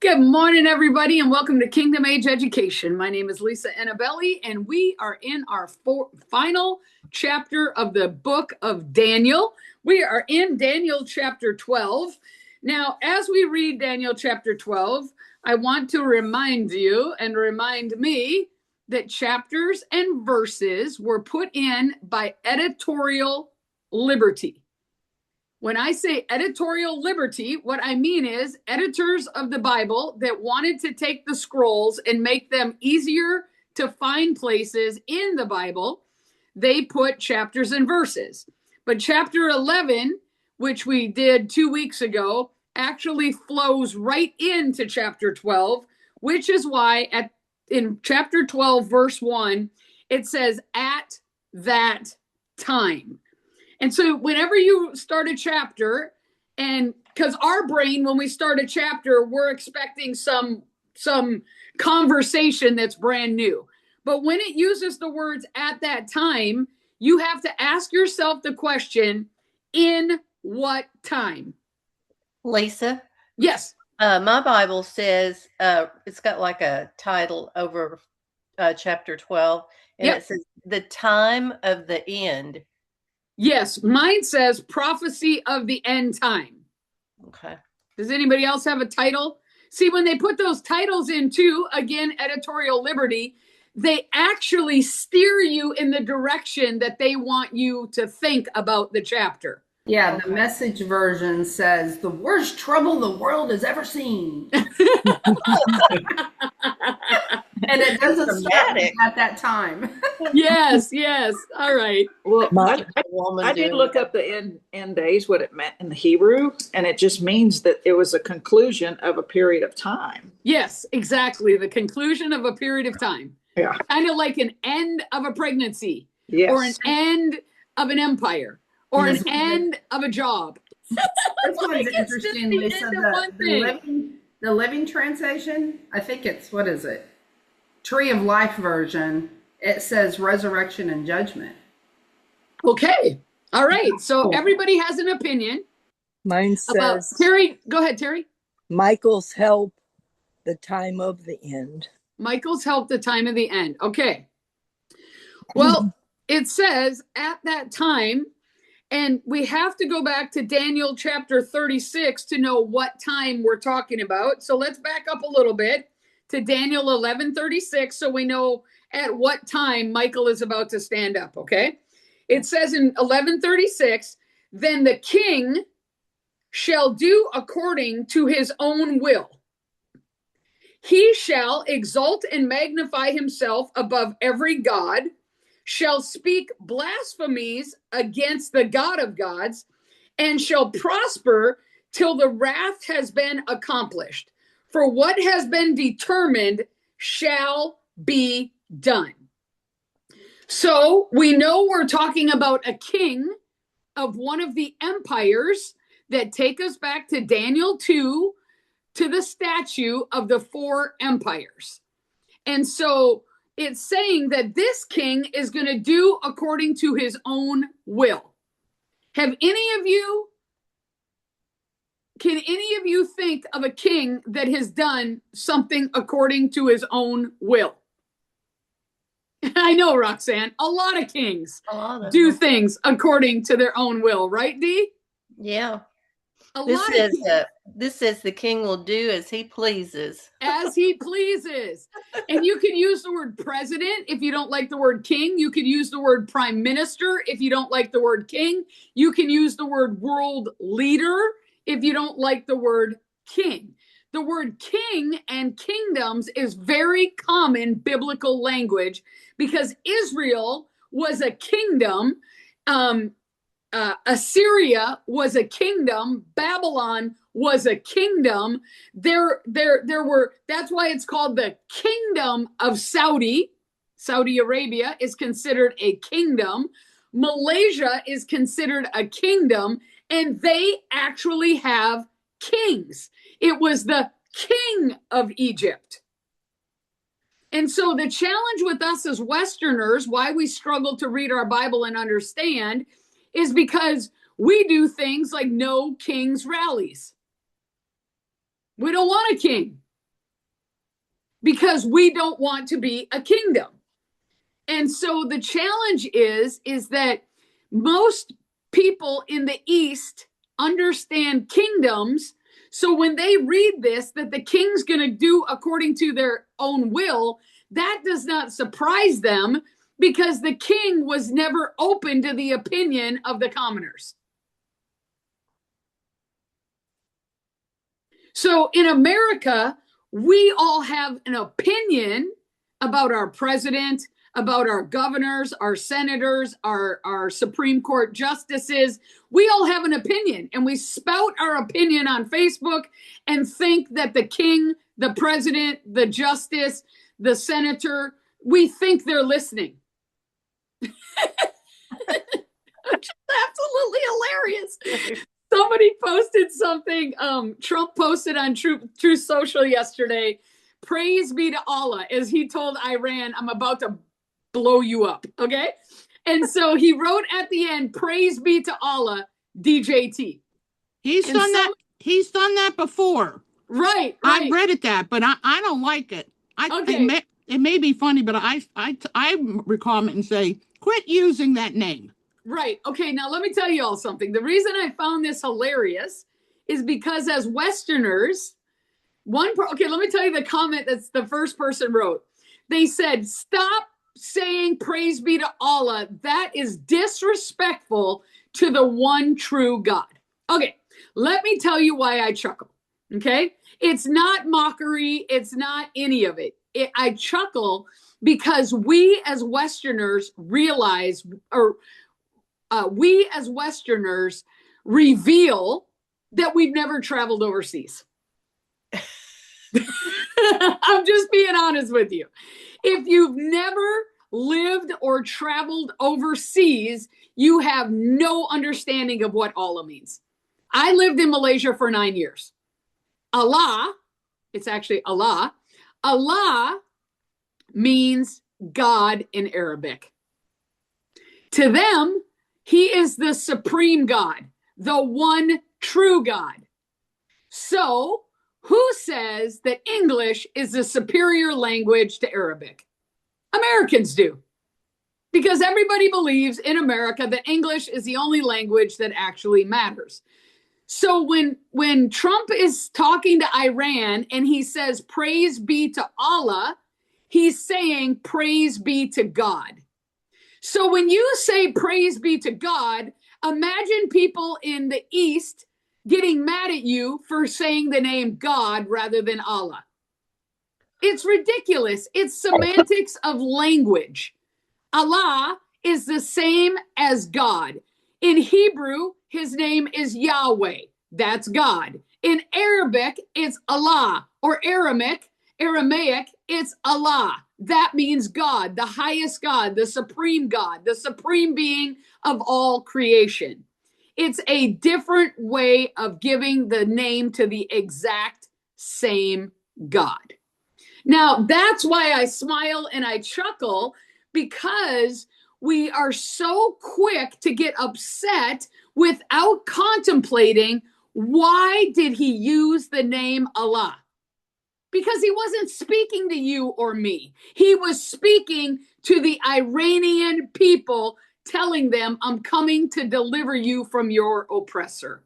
Good morning, everybody, and welcome to Kingdom Age Education. My name is Lisa Annabelli, and we are in our final chapter of the book of Daniel. We are in Daniel chapter 12. Now, as we read Daniel chapter 12, I want to remind you and remind me that chapters and verses were put in by editorial liberty. When I say editorial liberty, what I mean is editors of the Bible that wanted to take the scrolls and make them easier to find places in the Bible, they put chapters and verses. But chapter 11, which we did 2 weeks ago, actually flows right into chapter 12, which is why in chapter 12, verse 1, it says, "At that time." And so whenever you start a chapter, and because our brain, when we start a chapter, we're expecting some conversation that's brand new. But when it uses the words "at that time," you have to ask yourself the question, in what time? Lisa? Yes. My Bible says, it's got like a title over chapter 12, and It says, "The time of the end." Yes, mine says prophecy of the end time. Okay. Does anybody else have a title? See, when they put those titles in too, again, editorial liberty, they actually steer you in the direction that they want you to think about the chapter. Yeah, the Message version says, "The worst trouble the world has ever seen." And it doesn't start at that time. Yes. All right. Well, I did look up the end days, what it meant in the Hebrew, and it just means that it was a conclusion of a period of time. Yes, exactly. The conclusion of a period of time. Yeah. Kind of like an end of a pregnancy. Yes. Or an end of an empire. Or an end of a job. This one's interesting, Lisa. The Living Translation, I think it's, what is it? Tree of Life version, it says resurrection and judgment. Okay. All right. So everybody has an opinion. Mine says, Terry, go ahead, Terry. Michael's help, the time of the end. Michael's help, the time of the end. Okay. Well, it says at that time, and we have to go back to Daniel chapter 36 to know what time we're talking about. So let's back up a little bit to Daniel 11:36 so we know at what time Michael is about to stand up, okay? It says in 11:36, "Then the king shall do according to his own will. He shall exalt and magnify himself above every god, shall speak blasphemies against the God of gods, and shall prosper till the wrath has been accomplished. For what has been determined shall be done." So we know we're talking about a king of one of the empires that take us back to Daniel 2, to the statue of the 4 empires. And so it's saying that this king is going to do according to his own will. Can any of you think of a king that has done something according to his own will? I know, Roxanne, a lot of kings do things according to their own will, right, Dee? Yeah. This says the king will do as he pleases. As he pleases. And you can use the word president if you don't like the word king. You could use the word prime minister if you don't like the word king. You can use the word world leader if you don't like the word king. The word king and kingdoms is very common biblical language because Israel was a kingdom. Assyria was a kingdom. Babylon was a kingdom. There were, that's why it's called the kingdom of Saudi. Saudi Arabia is considered a kingdom. Malaysia is considered a kingdom, and they actually have kings. It was the king of Egypt. And so the challenge with us as Westerners, why we struggle to read our Bible and understand, is because we do things like no kings rallies. We don't want a king. because we don't want to be a kingdom. And so the challenge is that most people in the East understand kingdoms. So when they read this, that the king's going to do according to their own will, that does not surprise them, because the king was never open to the opinion of the commoners. So in America, we all have an opinion about our president, about our governors, our senators, our Supreme Court justices. We all have an opinion, and we spout our opinion on Facebook and think that the king, the president, the justice, the senator, we think they're listening. Absolutely hilarious. Somebody posted something, Trump posted on Truth Social yesterday. Praise be to Allah, as he told Iran, I'm about to blow you up, okay? And so he wrote at the end, praise be to Allah, DJT. He's done that before. Right. I've read it but I don't like it. Okay. It may be funny, but I comment and say, quit using that name. Right. Okay. Now let me tell you all something. The reason I found this hilarious is because as Westerners, let me tell you the comment that's the first person wrote. They said, stop saying praise be to Allah. That is disrespectful to the one true God. Okay. Let me tell you why I chuckle. Okay. It's not mockery. It's not any of it. I chuckle because we as Westerners realize, we as Westerners reveal that we've never traveled overseas. I'm just being honest with you. If you've never lived or traveled overseas, you have no understanding of what Allah means. I lived in Malaysia for 9 years. Allah, it's actually Allah. Allah means God in Arabic. To them, he is the supreme God, the one true God. So, who says that English is the superior language to Arabic? Americans do. Because everybody believes in America that English is the only language that actually matters. So when Trump is talking to Iran and he says, praise be to Allah, he's saying, praise be to God. So when you say praise be to God, imagine people in the East getting mad at you for saying the name God rather than Allah. It's ridiculous. It's semantics of language. Allah is the same as God. In Hebrew, his name is Yahweh. That's God. In Arabic, it's Allah, or Aramaic, it's Allah. That means God, the highest God, the supreme being of all creation. It's a different way of giving the name to the exact same God. Now, that's why I smile and I chuckle, because we are so quick to get upset without contemplating, why did he use the name Allah? Because he wasn't speaking to you or me. He was speaking to the Iranian people, telling them, I'm coming to deliver you from your oppressor.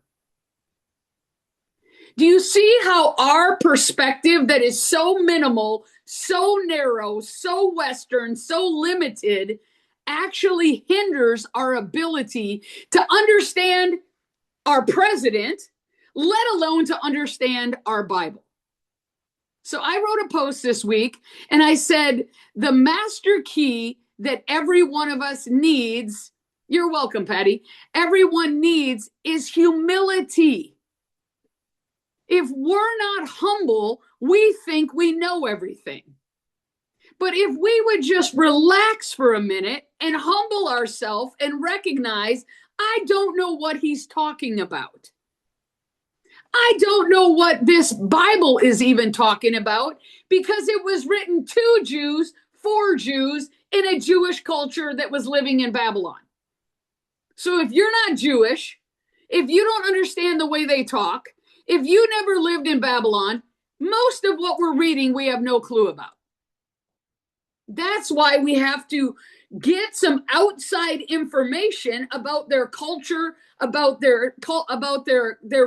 Do you see how our perspective that is so minimal, so narrow, so Western, so limited, actually hinders our ability to understand our president, let alone to understand our Bible? So I wrote a post this week and I said, the master key that every one of us needs, you're welcome, Patty, everyone needs is humility. If we're not humble, we think we know everything. But if we would just relax for a minute and humble ourselves and recognize, I don't know what he's talking about. I don't know what this Bible is even talking about, because it was written to Jews, for Jews, in a Jewish culture that was living in Babylon. So if you're not Jewish, if you don't understand the way they talk, if you never lived in Babylon, my most of what we're reading, we have no clue about. That's why we have to get some outside information about their culture, about their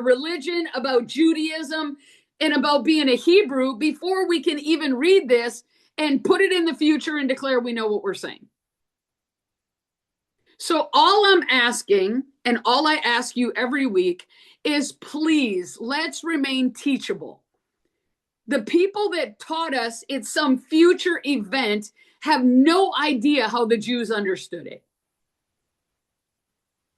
religion, about Judaism, and about being a Hebrew before we can even read this and put it in the future and declare we know what we're saying. So all I'm asking, and all I ask you every week, is please, let's remain teachable. The people that taught us it's some future event have no idea how the Jews understood it.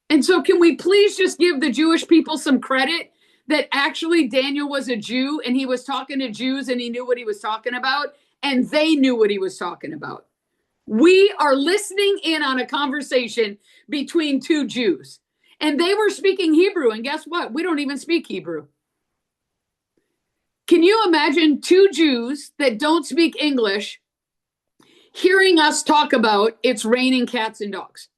And so can we please just give the Jewish people some credit that actually Daniel was a Jew and he was talking to Jews and he knew what he was talking about and they knew what he was talking about. We are listening in on a conversation between two Jews and they were speaking Hebrew. And guess what? We don't even speak Hebrew. Can you imagine two Jews that don't speak English hearing us talk about it's raining cats and dogs?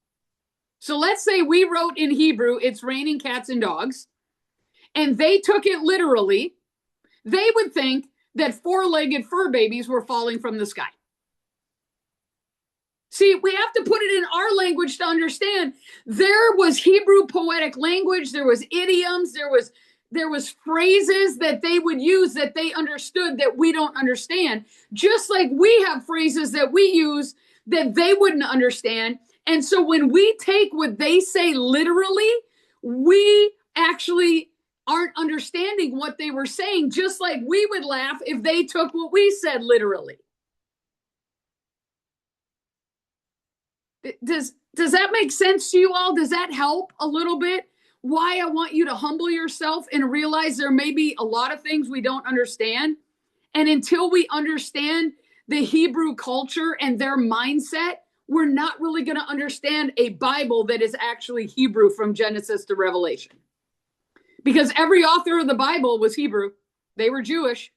So let's say we wrote in Hebrew, it's raining cats and dogs, and they took it literally. They would think that four-legged fur babies were falling from the sky. See, we have to put it in our language to understand. There was Hebrew poetic language, there was idioms, there was phrases that they would use that they understood that we don't understand. Just like we have phrases that we use that they wouldn't understand. And so when we take what they say literally, we actually aren't understanding what they were saying, just like we would laugh if they took what we said literally. Does that make sense to you all? Does that help a little bit? Why I want you to humble yourself and realize there may be a lot of things we don't understand. And until we understand the Hebrew culture and their mindset, we're not really going to understand a Bible that is actually Hebrew from Genesis to Revelation. Because every author of the Bible was Hebrew. They were Jewish.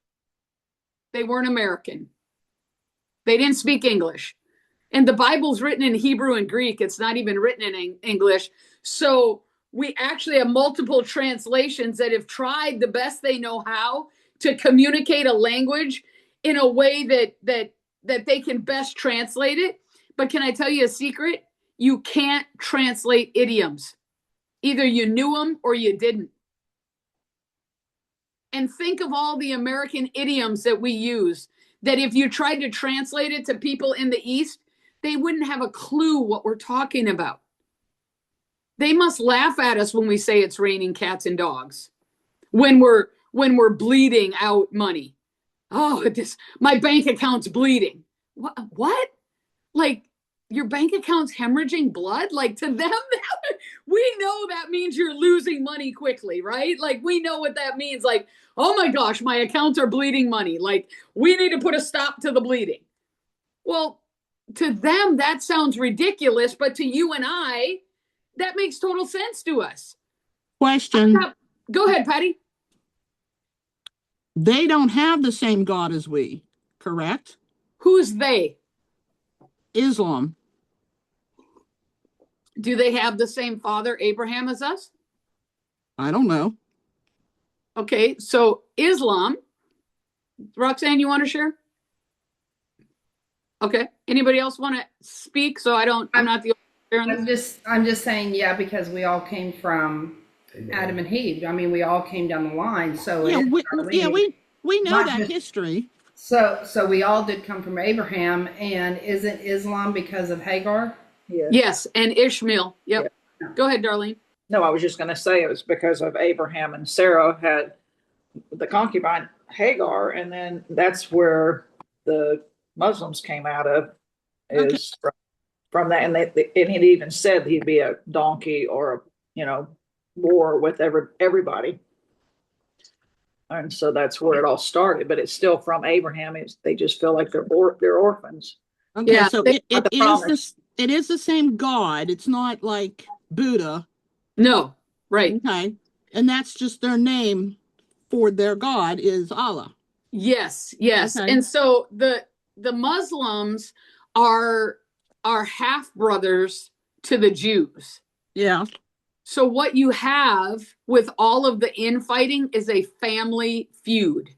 They weren't American. They didn't speak English. And the Bible's written in Hebrew and Greek. It's not even written in English. So we actually have multiple translations that have tried the best they know how to communicate a language in a way that they can best translate it. But can I tell you a secret? You can't translate idioms. Either you knew them or you didn't. And think of all the American idioms that we use, that if you tried to translate it to people in the East, they wouldn't have a clue what we're talking about. They must laugh at us when we say it's raining cats and dogs, when we're bleeding out money. Oh, my bank account's bleeding. What? Like your bank account's hemorrhaging blood? Like to them, we know that means you're losing money quickly, right? Like we know what that means. Like, oh my gosh, my accounts are bleeding money. Like we need to put a stop to the bleeding. Well, to them, that sounds ridiculous, but to you and I, that makes total sense to us. Question. Go ahead, Patty. They don't have the same God as we, correct? Who's they? Islam. Do they have the same father, Abraham, as us? I don't know. Okay, so Islam. Roxanne, you want to share? Okay. Anybody else want to speak? So I'm not the only one. I'm just saying, yeah, because we all came from Adam and Eve. I mean, we all came down the line. So yeah, we know that history. So we all did come from Abraham, and isn't Islam because of Hagar? Yes, and Ishmael. Yep. Yeah. Go ahead, Darlene. No, I was just going to say it was because of Abraham and Sarah had the concubine Hagar, and then that's where the Muslims came out of, is from that. And and it even said he'd be a donkey or war with everybody. And so that's where it all started, but it's still from Abraham. They just feel like they're orphans. Okay, yeah, so it is the same God. It's not like Buddha. No, right. Okay, and that's just their name for their God is Allah. Yes. Okay. And so the Muslims are half brothers to the Jews. Yeah. So what you have with all of the infighting is a family feud.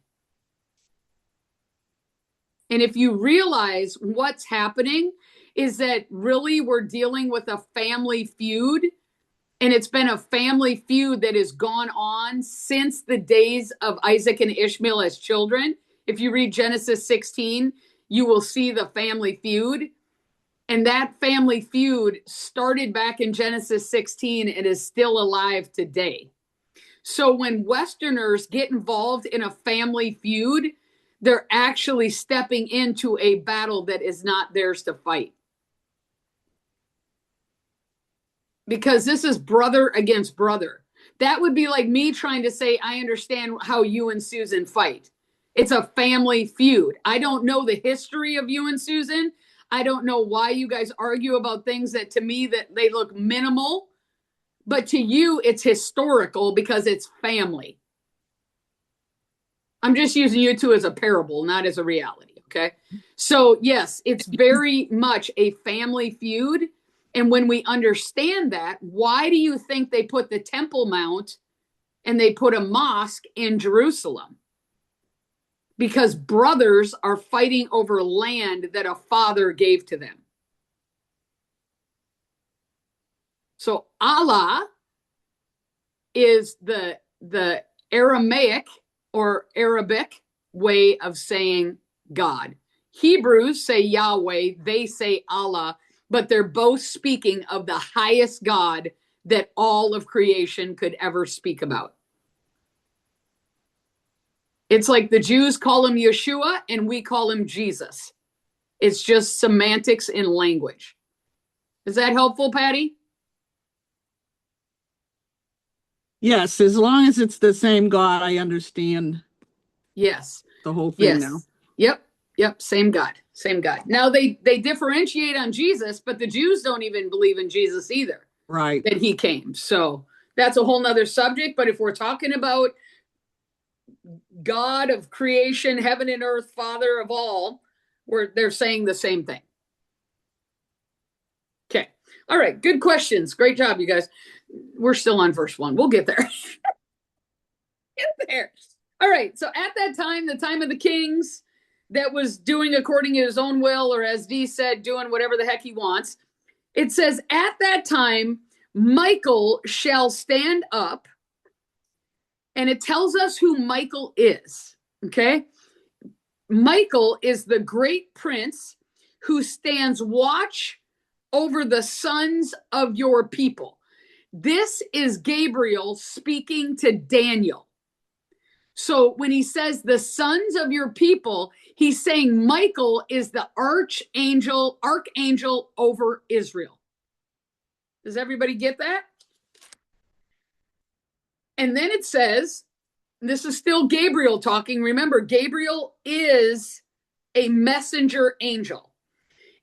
And if you realize what's happening is that really we're dealing with a family feud, and it's been a family feud that has gone on since the days of Isaac and Ishmael as children. If you read Genesis 16, you will see the family feud. And that family feud started back in Genesis 16 and is still alive today. So when Westerners get involved in a family feud, they're actually stepping into a battle that is not theirs to fight. Because this is brother against brother. That would be like me trying to say, I understand how you and Susan fight. It's a family feud. I don't know the history of you and Susan. I don't know why you guys argue about things that to me that they look minimal, but to you it's historical because it's family. I'm just using you two as a parable, not as a reality, okay? So yes, it's very much a family feud. And when we understand that, why do you think they put the Temple Mount and they put a mosque in Jerusalem? Because brothers are fighting over land that a father gave to them. So Allah is the Aramaic or Arabic way of saying God. Hebrews say Yahweh, they say Allah, but they're both speaking of the highest God that all of creation could ever speak about. It's like the Jews call him Yeshua and we call him Jesus. It's just semantics in language. Is that helpful, Patty? Yes, as long as it's the same God, I understand. Yes. The whole thing now. Yep. Same God. Now they differentiate on Jesus, but the Jews don't even believe in Jesus either. Right. That he came. So that's a whole nother subject. But if we're talking about God of creation, heaven and earth, Father of all, they're saying the same thing. Okay. All right. Good questions. Great job, you guys. We're still on verse 1. We'll get there. Get there. All right. So at that time, the time of the kings that was doing according to his own will, or as Dee said, doing whatever the heck he wants. It says, at that time, Michael shall stand up. And it tells us who Michael is. Okay. Michael is the great prince who stands watch over the sons of your people. This is Gabriel speaking to Daniel. So when he says the sons of your people, he's saying Michael is the archangel over Israel. Does everybody get that? And then it says, this is still Gabriel talking. Remember, Gabriel is a messenger angel.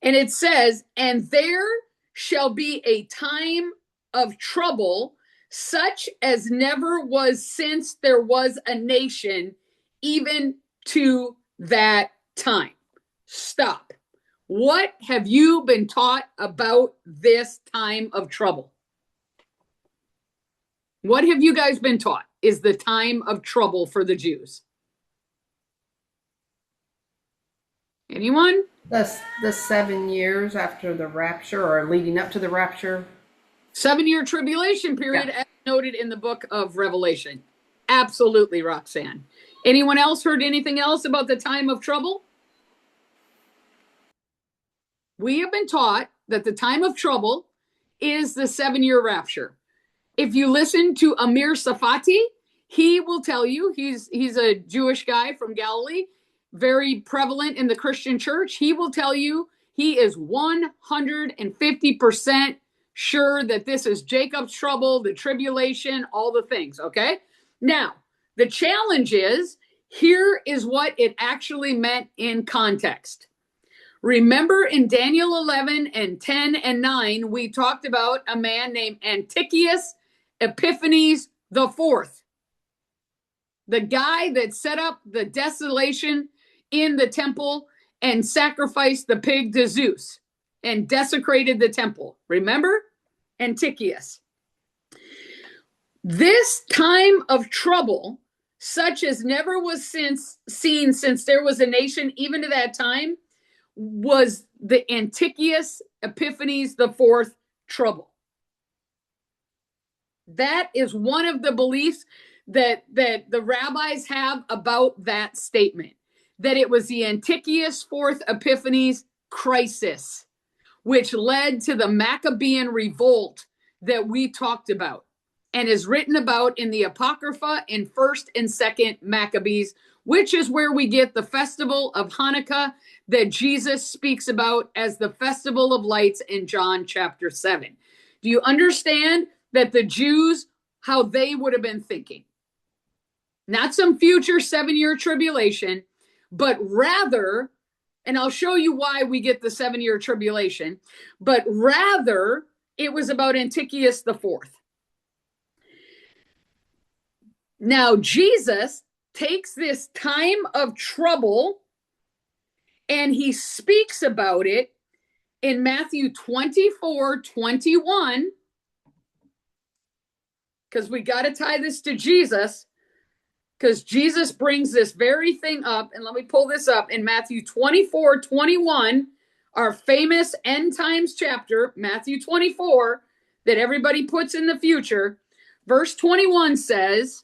And it says, and there shall be a time of trouble, such as never was since there was a nation, even to that time. Stop. What have you been taught about this time of trouble? What have you guys been taught is the time of trouble for the Jews? Anyone? The 7 years after the rapture or leading up to the rapture. 7-year tribulation period, as noted in the book of Revelation. Absolutely, Roxanne. Anyone else heard anything else about the time of trouble? We have been taught that the time of trouble is the 7-year rapture. If you listen to Amir Safati, he will tell you, he's a Jewish guy from Galilee, very prevalent in the Christian church. He will tell you he is 150% sure that this is Jacob's trouble, the tribulation, all the things, okay? Now, the challenge is, here is what it actually meant in context. Remember in Daniel 11 and 10 and 9, we talked about a man named Antiochus Epiphanes IV, the guy that set up the desolation in the temple and sacrificed the pig to Zeus and desecrated the temple. Remember? Antiochus. This time of trouble such as never was seen since there was a nation, even to that time, was the Antiochus Epiphanes the fourth trouble. That is one of the beliefs that the rabbis have about that statement, that it was the Antiochus fourth Epiphanes crisis, which led to the Maccabean revolt that we talked about and is written about in the Apocrypha in 1st and 2nd Maccabees, which is where we get the festival of Hanukkah that Jesus speaks about as the festival of lights in John chapter 7. Do you understand that the Jews, how they would have been thinking? Not some future 7-year tribulation, but rather, and I'll show you why we get the 7-year tribulation, but rather it was about Antiochus the fourth. Now, Jesus takes this time of trouble and he speaks about it in Matthew 24:21, because we got to tie this to Jesus, because Jesus brings this very thing up. And let me pull this up in Matthew 24:21, our famous end times chapter, Matthew 24, that everybody puts in the future. Verse 21 says,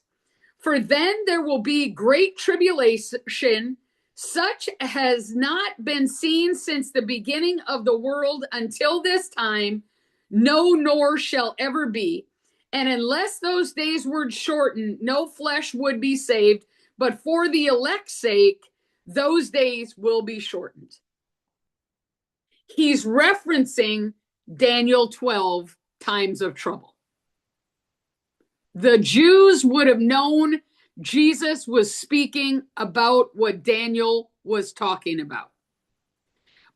"For then there will be great tribulation, such has not been seen since the beginning of the world until this time, no, nor shall ever be. And unless those days were shortened, no flesh would be saved. But for the elect's sake, those days will be shortened." He's referencing Daniel 12 times of trouble. The Jews would have known Jesus was speaking about what Daniel was talking about.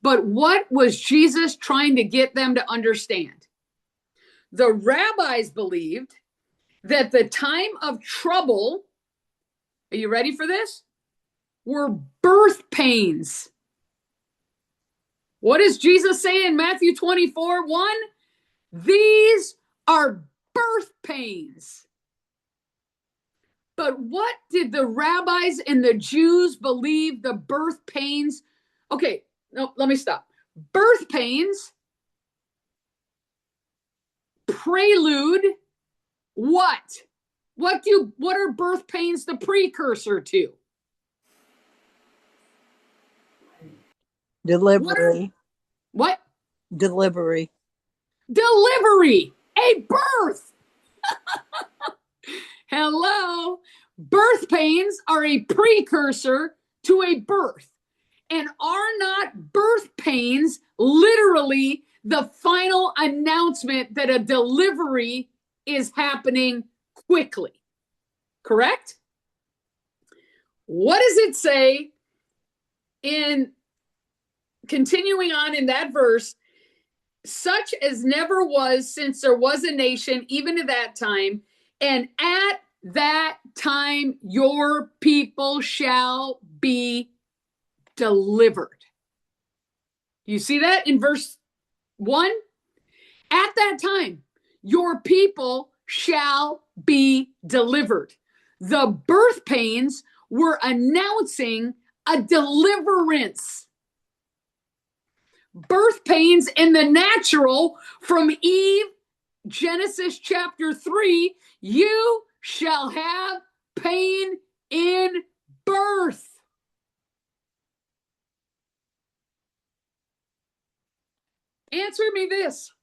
But what was Jesus trying to get them to understand? The rabbis believed that the time of trouble, are you ready for this? Were birth pains. What does Jesus say in Matthew 24:1? These are birth pains. But what did the rabbis and the Jews believe the birth pains? Okay, no, let me stop. Birth pains prelude what? What are birth pains the precursor to? Delivery. What? Delivery. Delivery. A birth. Hello. Birth pains are a precursor to a birth. And are not birth pains literally the final announcement that a delivery is happening quickly? Correct? What does it say in continuing on in that verse? Such as never was since there was a nation, even at that time, and at that time your people shall be delivered. You see that in verse 1? At that time, your people shall be delivered. The birth pains were announcing a deliverance. Birth pains in the natural from Eve, Genesis chapter 3, you shall have pain in birth. Answer me this.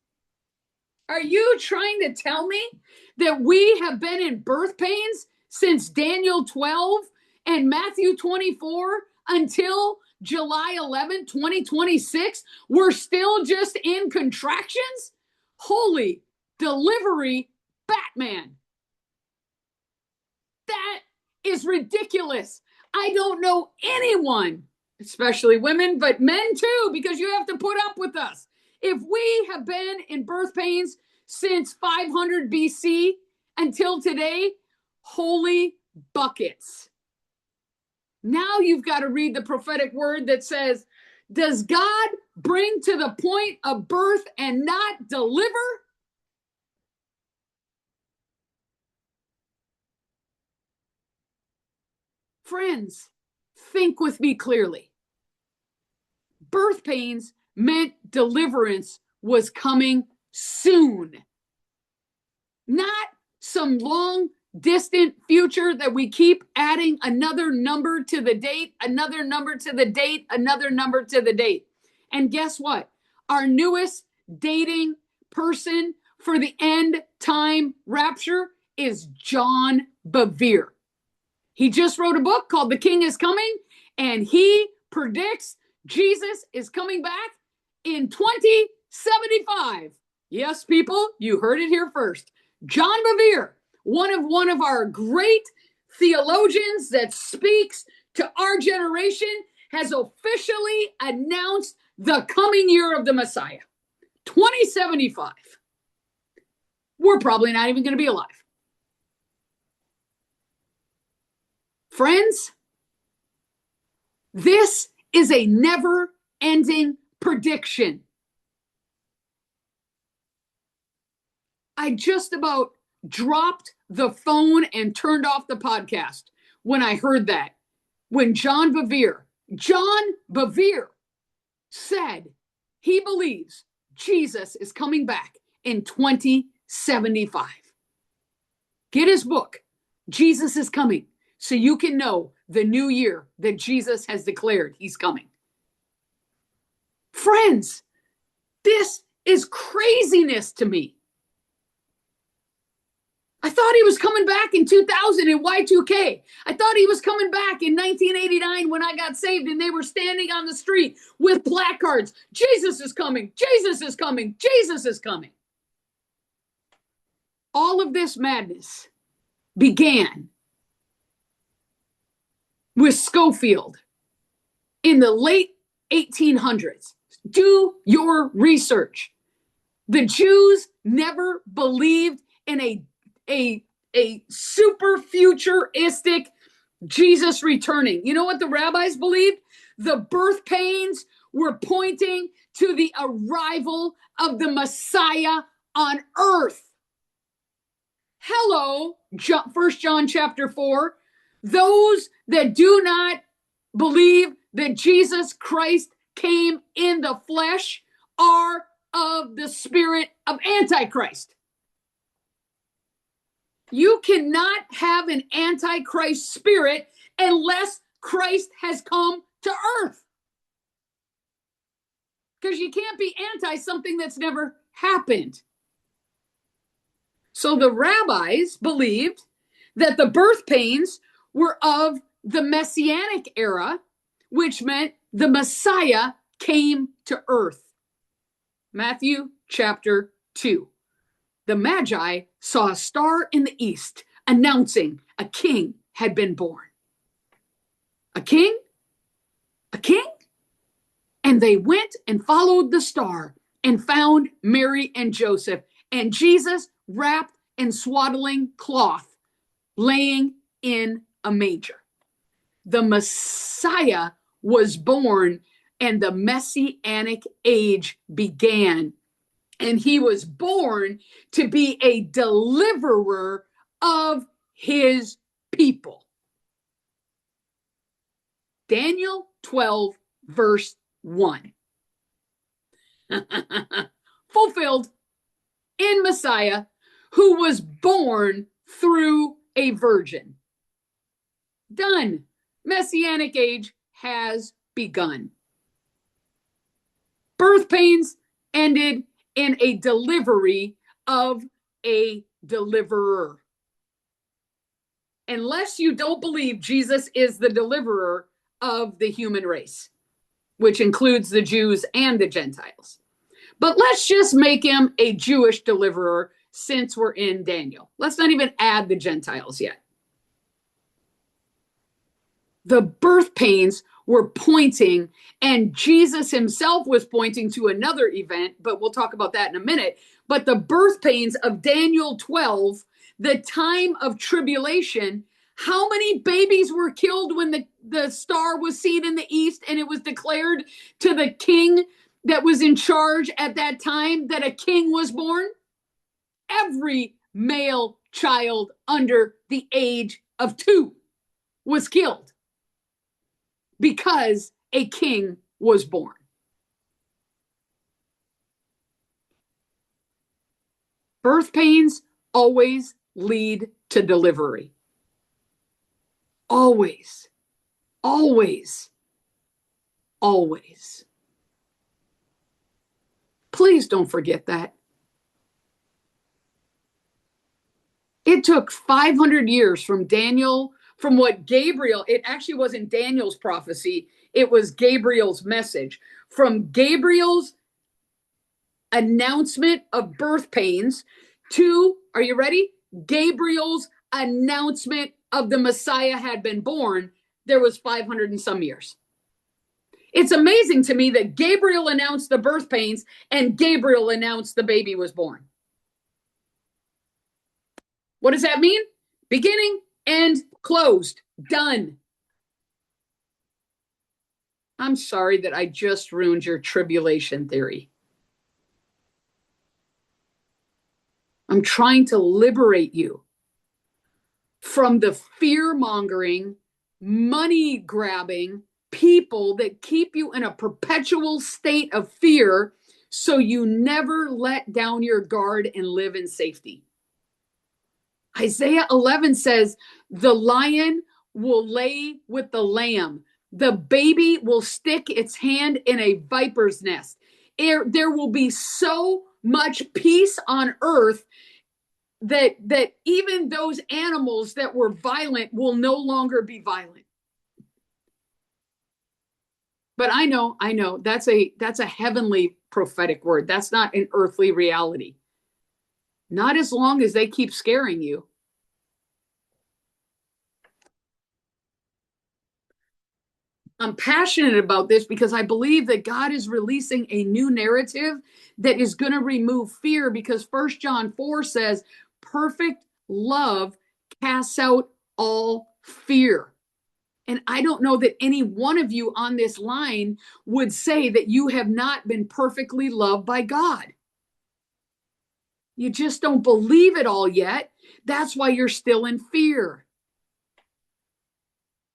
Are you trying to tell me that we have been in birth pains since Daniel 12 and Matthew 24 until July 11, 2026? We're still just in contractions? Holy delivery Batman. That is ridiculous. I don't know anyone, especially women, but men too, because you have to put up with us. If we have been in birth pains since 500 BC until today, holy buckets. Now you've got to read the prophetic word that says, does God bring to the point of birth and not deliver? Friends, think with me clearly. Birth pains meant deliverance was coming soon. Not some long distant future that we keep adding another number to the date, another number to the date, another number to the date. And guess what? Our newest dating person for the end time rapture is John Bevere. He just wrote a book called The King is Coming, and he predicts Jesus is coming back in 2075. Yes, people, you heard it here first. John Bevere, one of our great theologians that speaks to our generation, has officially announced the coming year of the Messiah, 2075. We're probably not even going to be alive. Friends, this is a never-ending prediction. I just about dropped the phone and turned off the podcast when I heard that. When John Bevere said he believes Jesus is coming back in 2075. Get his book, Jesus is Coming, so you can know the new year that Jesus has declared he's coming. Friends, this is craziness to me. I thought he was coming back in 2000 in Y2K. I thought he was coming back in 1989 when I got saved and they were standing on the street with placards. Jesus is coming. Jesus is coming. Jesus is coming. All of this madness began with Schofield in the late 1800s. Do your research. The Jews never believed in a super futuristic Jesus returning. You know what the rabbis believed? The birth pains were pointing to the arrival of the Messiah on earth. Hello, 1 John chapter 4. Those that do not believe that Jesus Christ came in the flesh are of the spirit of Antichrist. You cannot have an Antichrist spirit unless Christ has come to earth. Because you can't be anti something that's never happened. So the rabbis believed that the birth pains were of the Messianic era, which meant the Messiah came to earth. Matthew chapter 2. The Magi saw a star in the east announcing a king had been born. A king? A king? And they went and followed the star and found Mary and Joseph and Jesus wrapped in swaddling cloth, laying in a manger. The Messiah was born and the Messianic age began. And he was born to be a deliverer of his people. Daniel 12, verse 1. Fulfilled in Messiah, who was born through a virgin. Done. Messianic age has begun. Birth pains ended in a delivery of a deliverer. Unless you don't believe Jesus is the deliverer of the human race, which includes the Jews and the Gentiles. But let's just make him a Jewish deliverer since we're in Daniel. Let's not even add the Gentiles yet. The birth pains were pointing, and Jesus himself was pointing to another event, but we'll talk about that in a minute. But the birth pains of Daniel 12, the time of tribulation, how many babies were killed when the star was seen in the east and it was declared to the king that was in charge at that time that a king was born? Every male child under the age of 2 was killed because a king was born. Birth pains always lead to delivery. Always, always, always. Please don't forget that. It took 500 years from Daniel, from what Gabriel, it actually wasn't Daniel's prophecy, it was Gabriel's message. From Gabriel's announcement of birth pains to, are you ready? Gabriel's announcement of the Messiah had been born, there was 500 and some years. It's amazing to me that Gabriel announced the birth pains and Gabriel announced the baby was born. What does that mean? Beginning, end, closed, done. I'm sorry that I just ruined your tribulation theory. I'm trying to liberate you from the fear-mongering, money-grabbing people that keep you in a perpetual state of fear so you never let down your guard and live in safety. Isaiah 11 says, the lion will lay with the lamb. The baby will stick its hand in a viper's nest. There will be so much peace on earth that even those animals that were violent will no longer be violent. But I know, that's a heavenly prophetic word. That's not an earthly reality. Not as long as they keep scaring you. I'm passionate about this because I believe that God is releasing a new narrative that is going to remove fear, because 1 John 4 says, perfect love casts out all fear. And I don't know that any one of you on this line would say that you have not been perfectly loved by God. You just don't believe it all yet. That's why you're still in fear.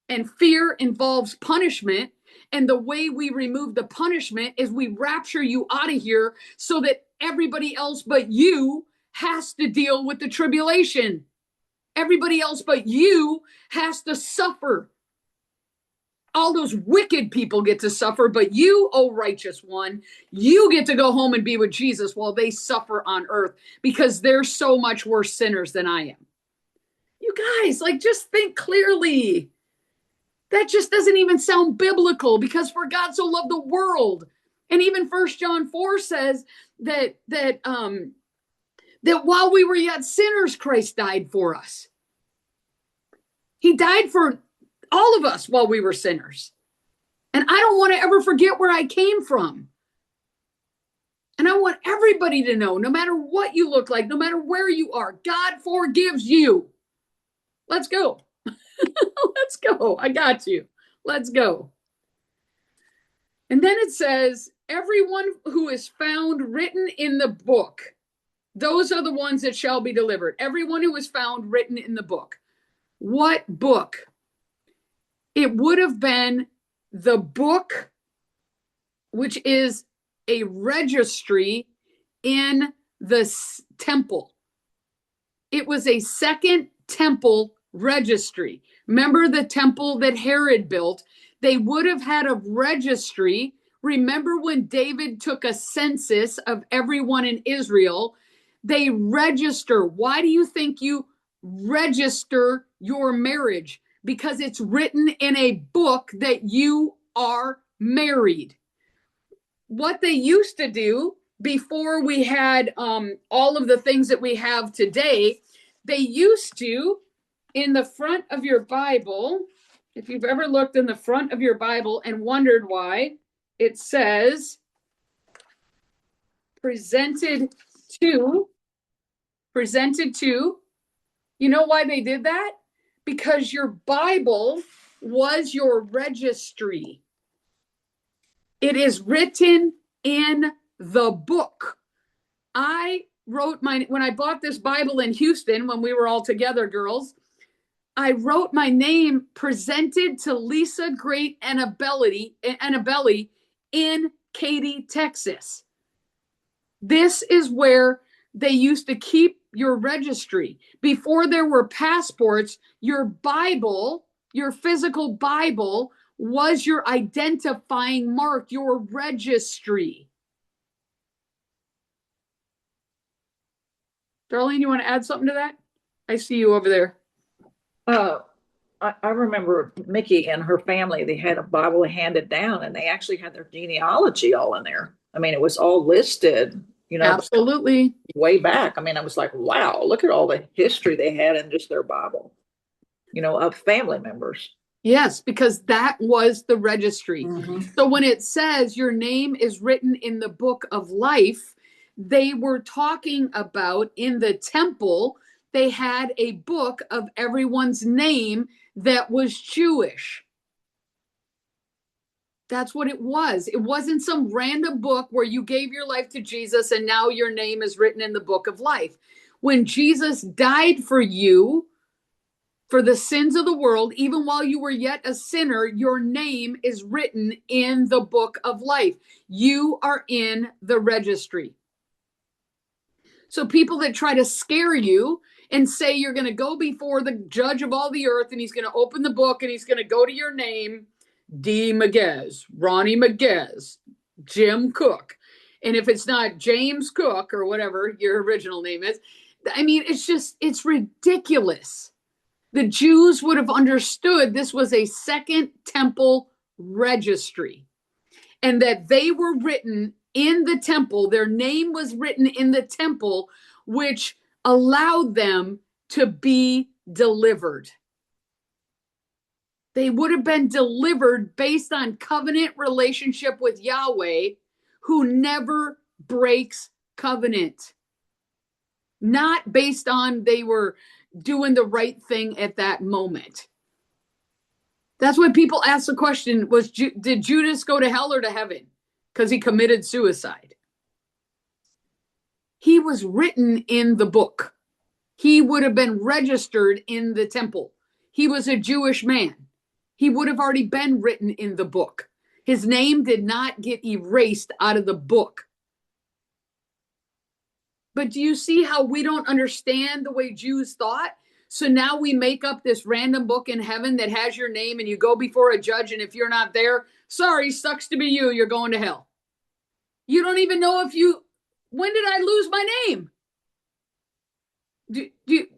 And fear involves punishment. And the way we remove the punishment is we rapture you out of here so that everybody else but you has to deal with the tribulation. Everybody else but you has to suffer. All those wicked people get to suffer, but you, oh righteous one, you get to go home and be with Jesus while they suffer on earth because they're so much worse sinners than I am. You guys, just think clearly. That just doesn't even sound biblical, because for God so loved the world. And even 1 John 4 says that while we were yet sinners, Christ died for us. He died for all of us while we were sinners. And I don't want to ever forget where I came from. And I want everybody to know, no matter what you look like, no matter where you are, God forgives you. Let's go. Let's go. I got you. Let's go. And then it says, everyone who is found written in the book, those are the ones that shall be delivered. Everyone who is found written in the book. What book? It would have been the book, which is a registry in the temple. It was a second temple registry. Remember the temple that Herod built? They would have had a registry. Remember when David took a census of everyone in Israel? They register. Why do you think you register your marriage? Because it's written in a book that you are married. What they used to do before we had all of the things that we have today, they used to, in the front of your Bible, if you've ever looked in the front of your Bible and wondered why, it says presented to. You know why they did that? Because your Bible was your registry. It is written in the book. I wrote when I bought this Bible in Houston when we were all together, girls, I wrote my name presented to Lisa Great Annabelli in Katy, Texas. This is where they used to keep your registry. Before there were passports, your Bible, your physical Bible, was your identifying mark, your registry. Darlene, you want to add something to that? I see you over there. I remember Mickey and her family, they had a Bible handed down and they actually had their genealogy all in there. I mean, it was all listed, you know, absolutely way back. I mean, I was like, wow, look at all the history they had in just their Bible, you know, of family members. Yes, because that was the registry. So when it says your name is written in the book of life, they were talking about in the temple, they had a book of everyone's name that was Jewish. That's what it was. It wasn't some random book where you gave your life to Jesus and now your name is written in the book of life. When Jesus died for you, for the sins of the world, even while you were yet a sinner, your name is written in the book of life. You are in the registry. So people that try to scare you and say you're going to go before the judge of all the earth and he's going to open the book and he's going to go to your name, D. Maguez, Ronnie Maguez, Jim Cook. And if it's not James Cook or whatever your original name is, I mean, it's ridiculous. The Jews would have understood this was a second temple registry and that they were written in the temple. Their name was written in the temple, which allowed them to be delivered. They would have been delivered based on covenant relationship with Yahweh, who never breaks covenant. Not based on they were doing the right thing at that moment. That's why people ask the question, did Judas go to hell or to heaven? Because he committed suicide. He was written in the book. He would have been registered in the temple. He was a Jewish man. He would have already been written in the book. His name did not get erased out of the book. But do you see how we don't understand the way Jews thought? So now we make up this random book in heaven that has your name and you go before a judge. And if you're not there, sorry, sucks to be you. You're going to hell. You don't even know when did I lose my name? Do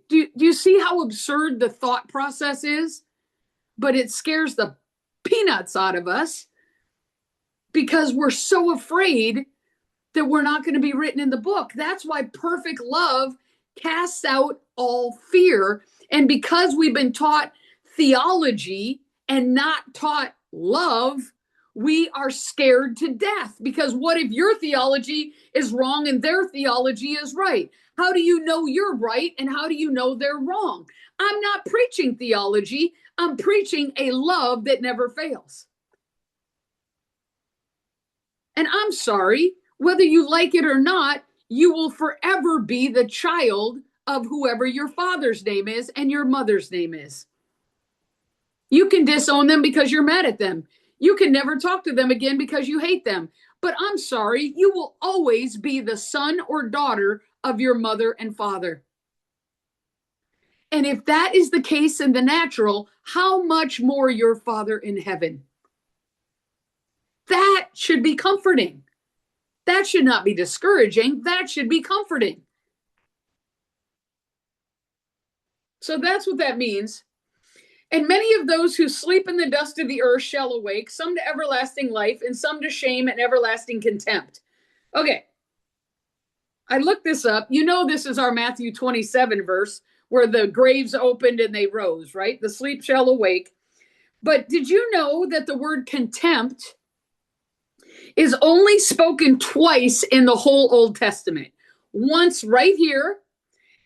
you see how absurd the thought process is? But it scares the peanuts out of us because we're so afraid that we're not going to be written in the book. That's why perfect love casts out all fear. And because we've been taught theology and not taught love, we are scared to death. Because what if your theology is wrong and their theology is right? How do you know you're right and how do you know they're wrong? I'm not preaching theology. I'm preaching a love that never fails. And I'm sorry, whether you like it or not, you will forever be the child of whoever your father's name is and your mother's name is. You can disown them because you're mad at them. You can never talk to them again because you hate them. But I'm sorry, you will always be the son or daughter of your mother and father. And if that is the case in the natural, how much more your Father in heaven? That should be comforting. That should not be discouraging. That should be comforting. So that's what that means. And many of those who sleep in the dust of the earth shall awake, some to everlasting life, and some to shame and everlasting contempt. Okay. I looked this up. You know, this is our Matthew 27 verse where the graves opened and they rose, right? The sleep shall awake. But did you know that the word contempt is only spoken twice in the whole Old Testament? Once right here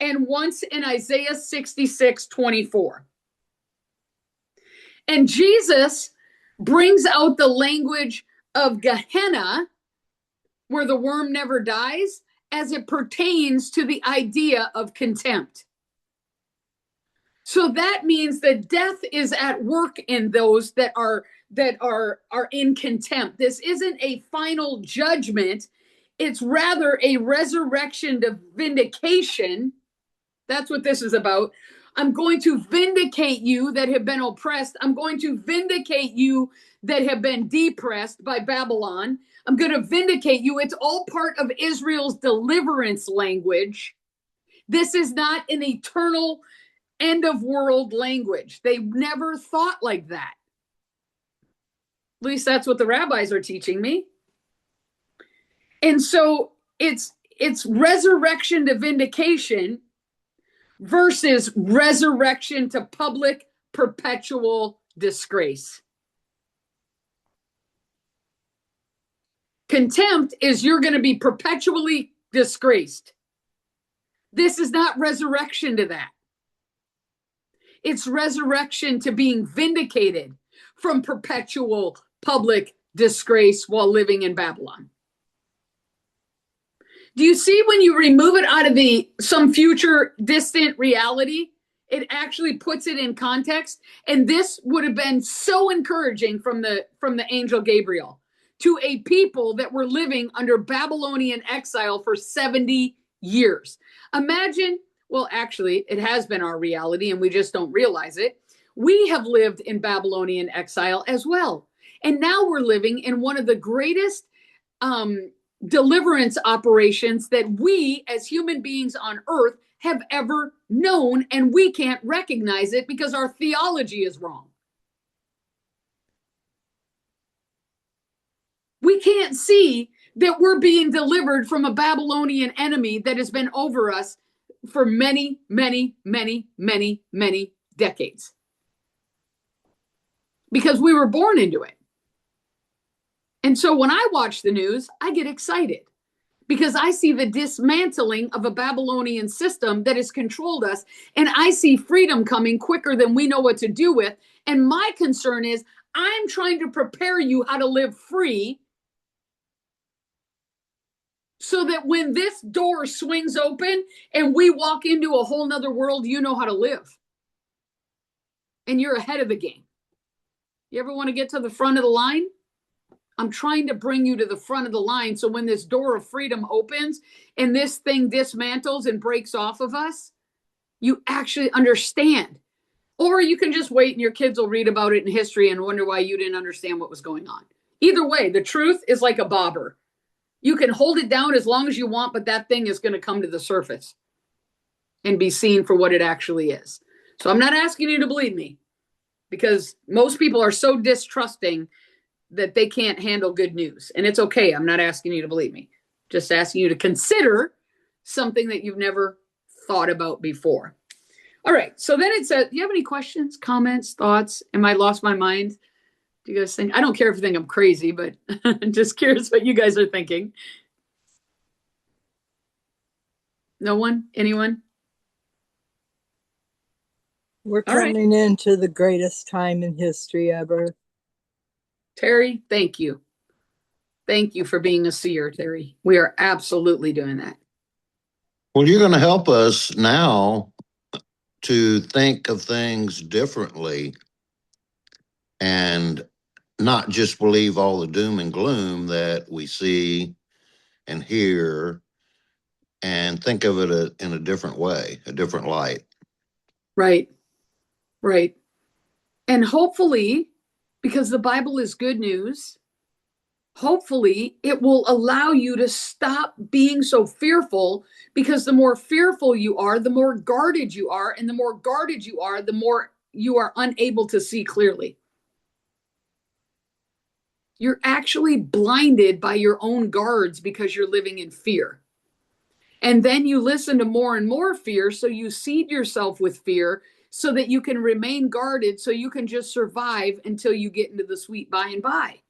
and once in Isaiah 66:24. And Jesus brings out the language of Gehenna, where the worm never dies, as it pertains to the idea of contempt. So that means that death is at work in those that are in contempt. This isn't a final judgment. It's rather a resurrection to vindication. That's what this is about. I'm going to vindicate you that have been oppressed. I'm going to vindicate you that have been depressed by Babylon. I'm going to vindicate you. It's all part of Israel's deliverance language. This is not an eternal end of world language. They never thought like that. At least that's what the rabbis are teaching me. And so it's resurrection to vindication versus resurrection to public perpetual disgrace. Contempt is you're going to be perpetually disgraced. This is not resurrection to that. It's resurrection to being vindicated from perpetual public disgrace while living in Babylon. Do you see when you remove it out of some future distant reality, it actually puts it in context? And this would have been so encouraging from the angel Gabriel to a people that were living under Babylonian exile for 70 years. Imagine, well, actually, it has been our reality and we just don't realize it. We have lived in Babylonian exile as well. And now we're living in one of the greatest deliverance operations that we as human beings on earth have ever known, and we can't recognize it because our theology is wrong. We can't see that we're being delivered from a Babylonian enemy that has been over us for many, many, many, many, many decades. Because we were born into it. And so when I watch the news, I get excited because I see the dismantling of a Babylonian system that has controlled us, and I see freedom coming quicker than we know what to do with. And my concern is I'm trying to prepare you how to live free so that when this door swings open and we walk into a whole nother world, you know how to live. And you're ahead of the game. You ever want to get to the front of the line? I'm trying to bring you to the front of the line so when this door of freedom opens and this thing dismantles and breaks off of us, you actually understand. Or you can just wait and your kids will read about it in history and wonder why you didn't understand what was going on. Either way, the truth is like a bobber. You can hold it down as long as you want, but that thing is going to come to the surface and be seen for what it actually is. So I'm not asking you to believe me because most people are so distrusting that they can't handle good news. And it's okay. I'm not asking you to believe me. Just asking you to consider something that you've never thought about before. All right. So then it says, do you have any questions, comments, thoughts? Am I lost my mind? Do you guys think? I don't care if you think I'm crazy, but I'm just curious what you guys are thinking. No one? Anyone? We're coming into the greatest time in history ever. Terry, thank you. Thank you for being a seer, Terry. We are absolutely doing that. Well, you're going to help us now to think of things differently and not just believe all the doom and gloom that we see and hear, and think of it in a different way, a different light. Right. Right. And hopefully, because the Bible is good news, hopefully it will allow you to stop being so fearful, because the more fearful you are, the more guarded you are. And the more guarded you are, the more you are unable to see clearly. You're actually blinded by your own guards because you're living in fear. And then you listen to more and more fear, so you seed yourself with fear so that you can remain guarded, so you can just survive until you get into the sweet by and by.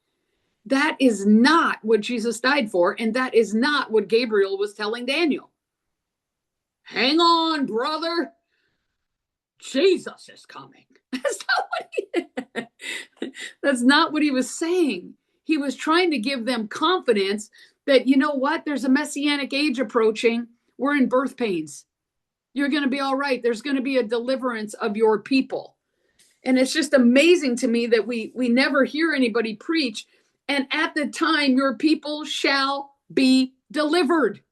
That is not what Jesus died for, and that is not what Gabriel was telling Daniel. Hang on, brother. Jesus is coming. That's not what he was saying. He was trying to give them confidence that, you know what, there's a messianic age approaching. We're in birth pains. You're going to be all right. There's going to be a deliverance of your people. And it's just amazing to me that we never hear anybody preach. And at the time, your people shall be delivered.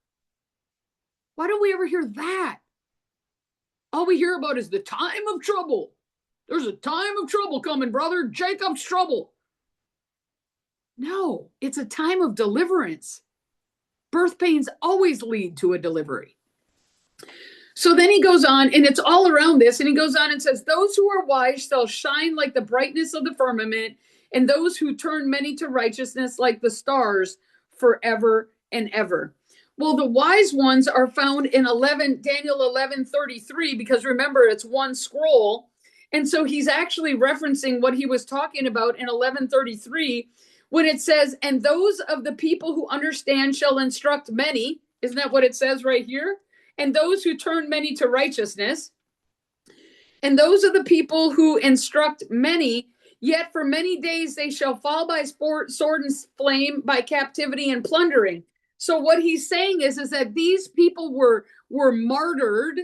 Why don't we ever hear that? All we hear about is the time of trouble. There's a time of trouble coming, brother. Jacob's trouble. No, it's a time of deliverance. Birth pains always lead to a delivery. So then he goes on, and it's all around this, and he goes on and says, those who are wise shall shine like the brightness of the firmament, and those who turn many to righteousness like the stars forever and ever. Well, the wise ones are found in Daniel 11:33, because remember, it's one scroll. And so he's actually referencing what he was talking about in 11:33, when it says, and those of the people who understand shall instruct many. Isn't that what it says right here? And those who turn many to righteousness. And those are the people who instruct many, yet for many days they shall fall by sword and flame, by captivity and plundering. So what he's saying is that these people were martyred,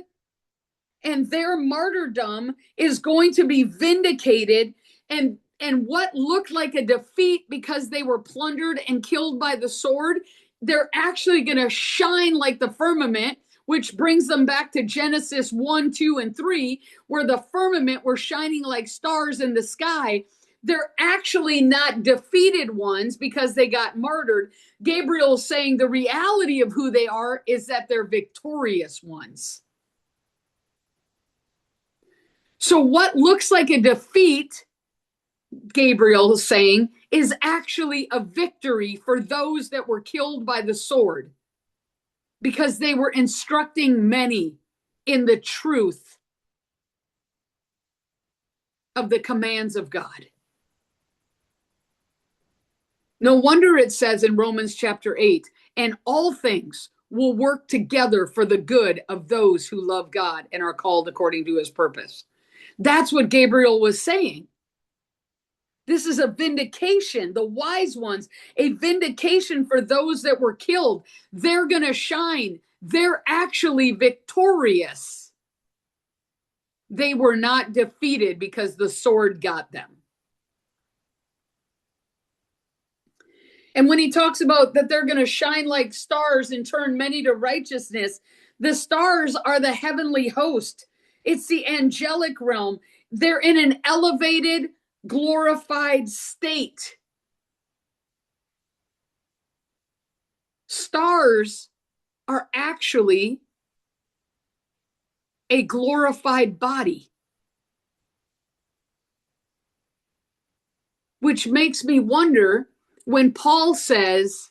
and their martyrdom is going to be vindicated, and what looked like a defeat because they were plundered and killed by the sword, they're actually going to shine like the firmament, which brings them back to Genesis 1, 2, and 3, where the firmament were shining like stars in the sky. They're actually not defeated ones because they got martyred. Gabriel is saying the reality of who they are is that they're victorious ones. So what looks like a defeat, Gabriel is saying, is actually a victory for those that were killed by the sword, because they were instructing many in the truth of the commands of God. No wonder it says in Romans chapter 8, and all things will work together for the good of those who love God and are called according to his purpose. That's what Gabriel was saying. This is a vindication, the wise ones, a vindication for those that were killed. They're going to shine. They're actually victorious. They were not defeated because the sword got them. And when he talks about that they're going to shine like stars and turn many to righteousness, the stars are the heavenly host. It's the angelic realm. They're in an elevated, glorified state. Stars are actually a glorified body, which makes me wonder when Paul says,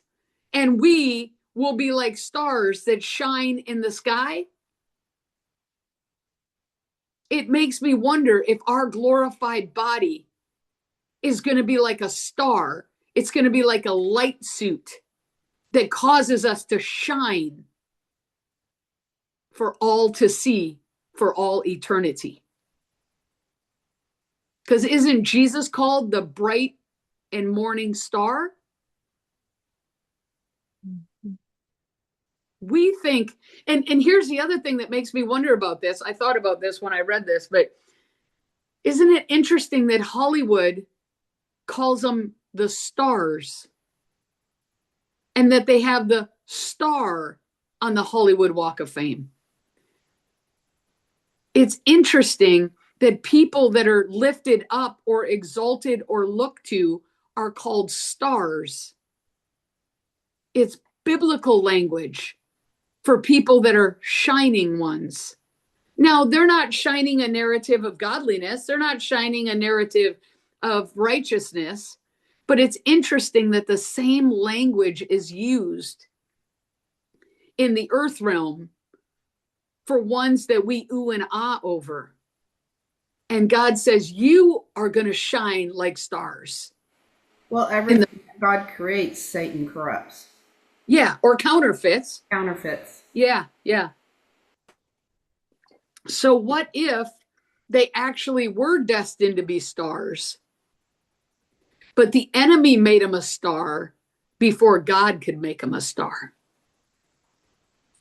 and we will be like stars that shine in the sky. It makes me wonder if our glorified body is going to be like a star. It's going to be like a light suit that causes us to shine for all to see, for all eternity. Because isn't Jesus called the bright and morning star? We think, and here's the other thing that makes me wonder about this. I thought about this when I read this, but isn't it interesting that Hollywood calls them the stars, and that they have the star on the Hollywood Walk of Fame? It's interesting that people that are lifted up or exalted or looked to are called stars. It's biblical language for people that are shining ones. Now, they're not shining a narrative of godliness. They're not shining a narrative of righteousness. But it's interesting that the same language is used in the earth realm for ones that we ooh and ah over. And God says, you are going to shine like stars. Well, everything God creates, Satan corrupts. Yeah, or counterfeits. Counterfeits. Yeah. So what if they actually were destined to be stars, but the enemy made them a star before God could make them a star?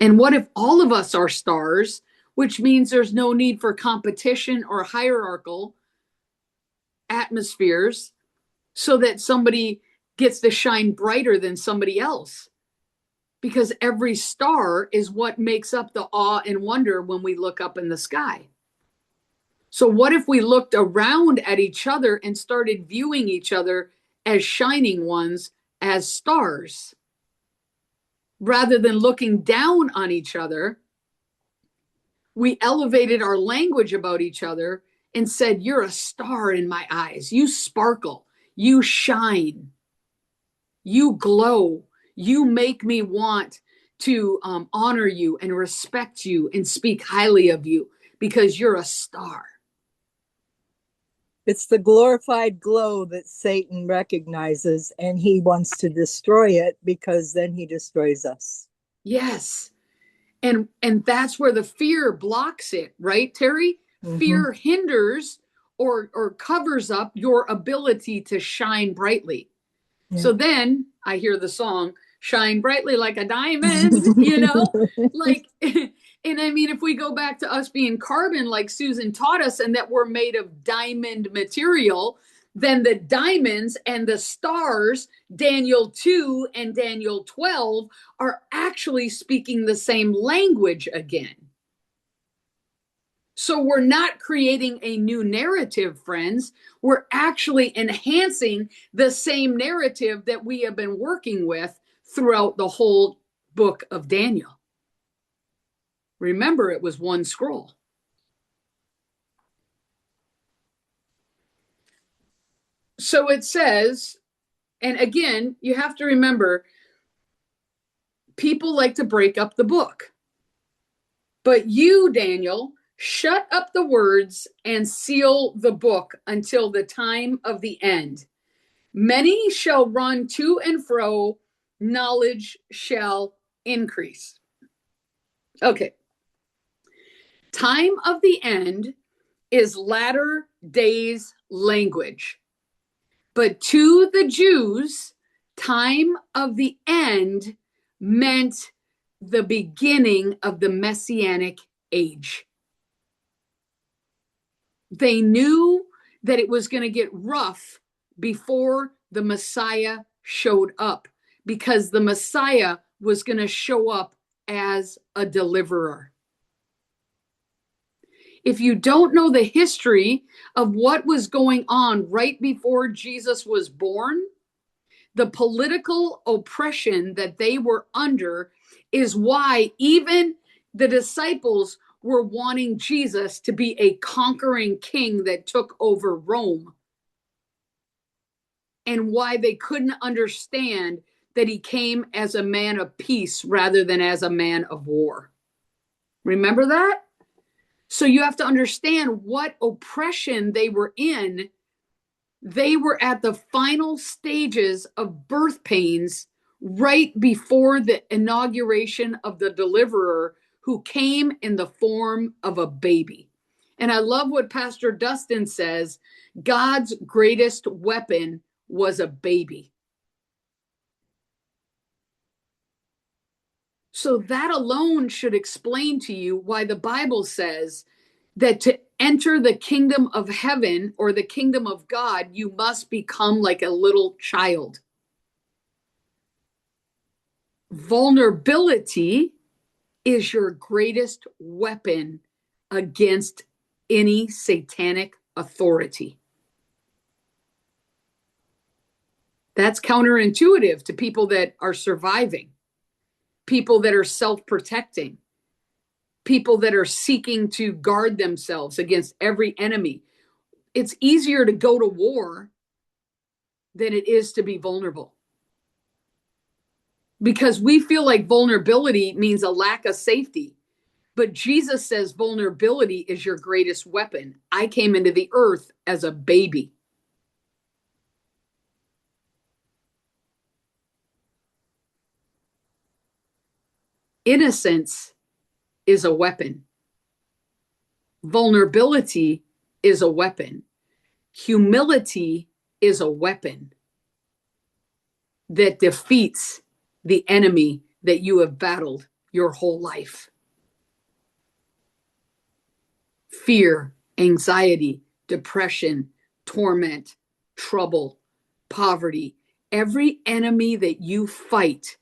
And what if all of us are stars? which means there's no need for competition or hierarchical atmospheres so that somebody gets to shine brighter than somebody else. Because every star is what makes up the awe and wonder when we look up in the sky. So what if we looked around at each other and started viewing each other as shining ones, as stars? Rather than looking down on each other, we elevated our language about each other and said, you're a star in my eyes. You sparkle. You shine. You glow. You make me want to honor you and respect you and speak highly of you because you're a star. It's the glorified glow that Satan recognizes, and he wants to destroy it because then he destroys us. Yes. And that's where the fear blocks it, right, Terry? Mm-hmm. Fear hinders or covers up your ability to shine brightly. Yeah. So then I hear the song, shine brightly like a diamond, you know, like, and I mean, if we go back to us being carbon, like Susan taught us, and that we're made of diamond material, then the diamonds and the stars, Daniel 2 and Daniel 12, are actually speaking the same language again. So we're not creating a new narrative, friends. We're actually enhancing the same narrative that we have been working with throughout the whole book of Daniel. Remember, it was one scroll. So it says, and again, you have to remember, people like to break up the book. But you, Daniel, shut up the words and seal the book until the time of the end. Many shall run to and fro, knowledge shall increase. Okay. Time of the end is latter days language. But to the Jews, time of the end meant the beginning of the Messianic age. They knew that it was going to get rough before the Messiah showed up, because the Messiah was going to show up as a deliverer. If you don't know the history of what was going on right before Jesus was born, the political oppression that they were under is why even the disciples were wanting Jesus to be a conquering king that took over Rome, and why they couldn't understand that he came as a man of peace rather than as a man of war. Remember that? So you have to understand what oppression they were in. They were at the final stages of birth pains right before the inauguration of the deliverer, who came in the form of a baby. And I love what Pastor Dustin says, God's greatest weapon was a baby. So that alone should explain to you why the Bible says that to enter the kingdom of heaven or the kingdom of God, you must become like a little child. Vulnerability is your greatest weapon against any satanic authority. That's counterintuitive to people that are surviving, people that are self-protecting, people that are seeking to guard themselves against every enemy. It's easier to go to war than it is to be vulnerable, because we feel like vulnerability means a lack of safety. But Jesus says vulnerability is your greatest weapon. I came into the earth as a baby. Innocence is a weapon. Vulnerability is a weapon. Humility is a weapon that defeats the enemy that you have battled your whole life. fear, anxiety, depression, torment, trouble, poverty. Every enemy that you fight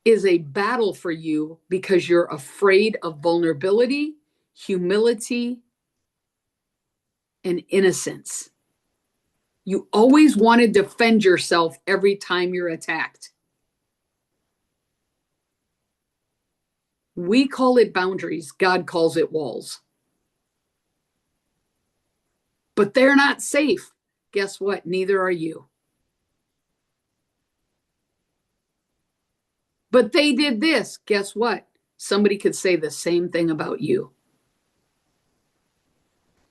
is a battle for you because you're afraid of vulnerability, humility, and innocence. You always want to defend yourself every time you're attacked. We call it boundaries. God calls it walls. But they're not safe. Guess what? Neither are you. But they did this. Guess what? Somebody could say the same thing about you.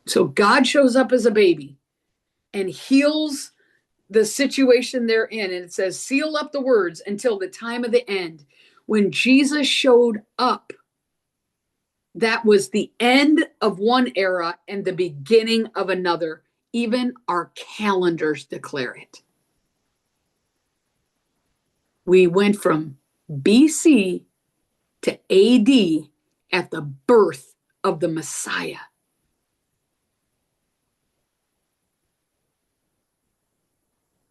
So God shows up as a baby and heals the situation they're in. And it says, seal up the words until the time of the end. When Jesus showed up, that was the end of one era and the beginning of another. Even our calendars declare it. We went from BC to AD at the birth of the Messiah.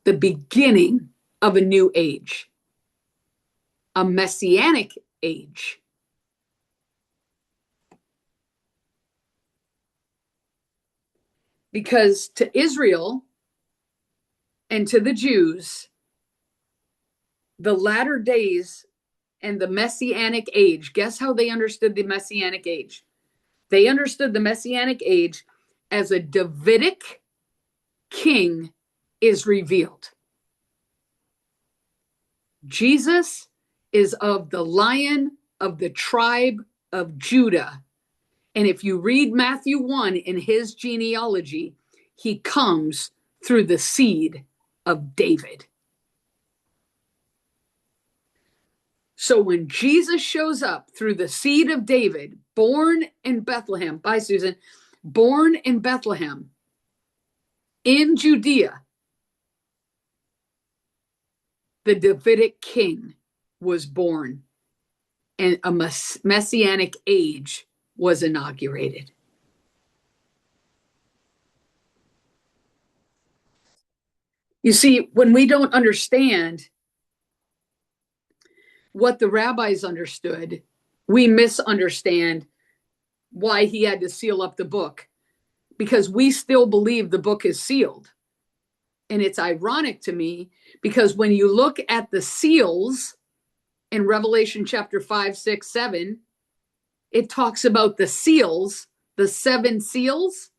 The beginning of a new age, a messianic age. Because to Israel and to the Jews, the latter days and the messianic age, guess how they understood the messianic age? They understood the messianic age as a Davidic king is revealed. Jesus is of the Lion of the tribe of Judah. And if you read Matthew 1 in his genealogy, he comes through the seed of David. So when Jesus shows up through the seed of David, born in Bethlehem, bye Susan, born in Bethlehem, in Judea, the Davidic king was born and a messianic age was inaugurated. You see, when we don't understand what the rabbis understood, we misunderstand why he had to seal up the book, because we still believe the book is sealed. And it's ironic to me because when you look at the seals in Revelation chapter 5, 6, 7, it talks about the seals, the 7 seals.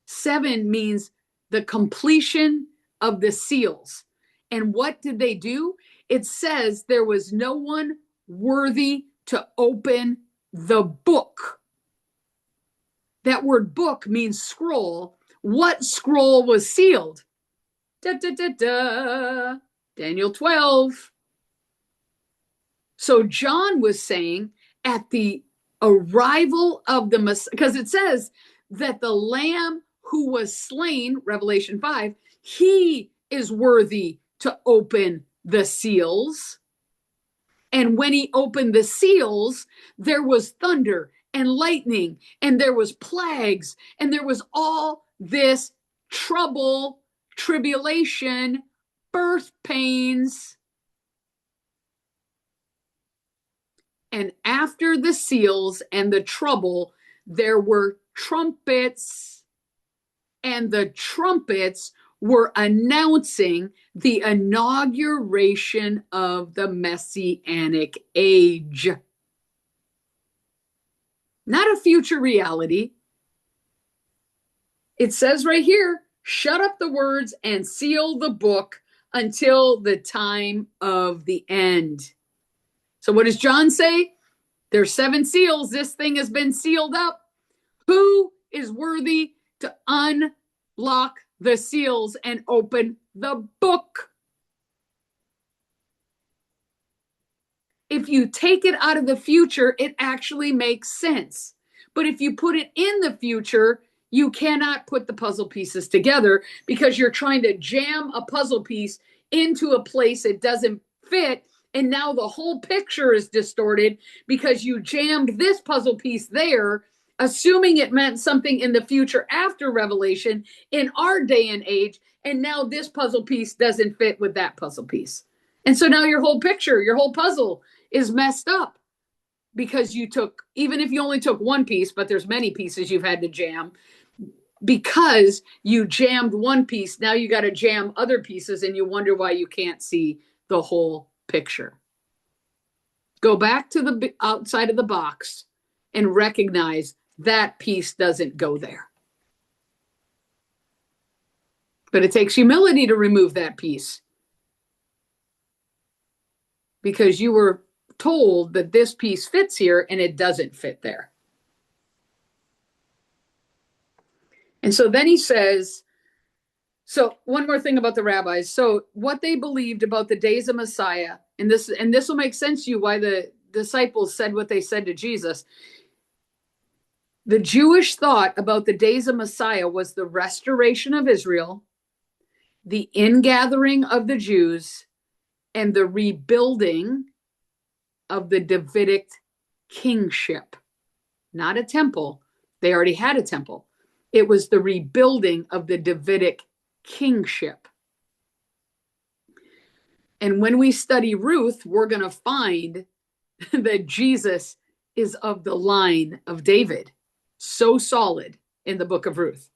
7 means the completion of the seals. And what did they do? It says there was no one worthy to open the book. That word book means scroll. What scroll was sealed? Da, da, da, da. Daniel 12. So John was saying at the arrival of the Messiah, because it says that the Lamb who was slain, Revelation 5, he is worthy to open the seals. And when he opened the seals, there was thunder and lightning, and there was plagues, and there was all this trouble, tribulation, birth pains. And after the seals and the trouble, there were trumpets, and the trumpets were announcing the inauguration of the Messianic age. Not a future reality. It says right here, shut up the words and seal the book until the time of the end. So what does John say? There's 7 seals. This thing has been sealed up. Who is worthy to unlock the seals and open the book? If you take it out of the future, it actually makes sense. But if you put it in the future, you cannot put the puzzle pieces together because you're trying to jam a puzzle piece into a place it doesn't fit. And now the whole picture is distorted because you jammed this puzzle piece there assuming it meant something in the future after Revelation in our day and age. And now this puzzle piece doesn't fit with that puzzle piece. And so now your whole picture, your whole puzzle is messed up because you took, even if you only took one piece, but there's many pieces you've had to jam, because you jammed one piece, now you got to jam other pieces and you wonder why you can't see the whole picture. Go back to the outside of the box and recognize that piece doesn't go there. But it takes humility to remove that piece, because you were told that this piece fits here and it doesn't fit there. And so then he says, so one more thing about the rabbis. So what they believed about the days of Messiah, and this will make sense to you why the disciples said what they said to Jesus. The Jewish thought about the days of Messiah was the restoration of Israel, the ingathering of the Jews, and the rebuilding of the Davidic kingship. Not a temple. They already had a temple. It was the rebuilding of the Davidic kingship. And when we study Ruth, we're going to find that Jesus is of the line of David. So solid in the book of Ruth.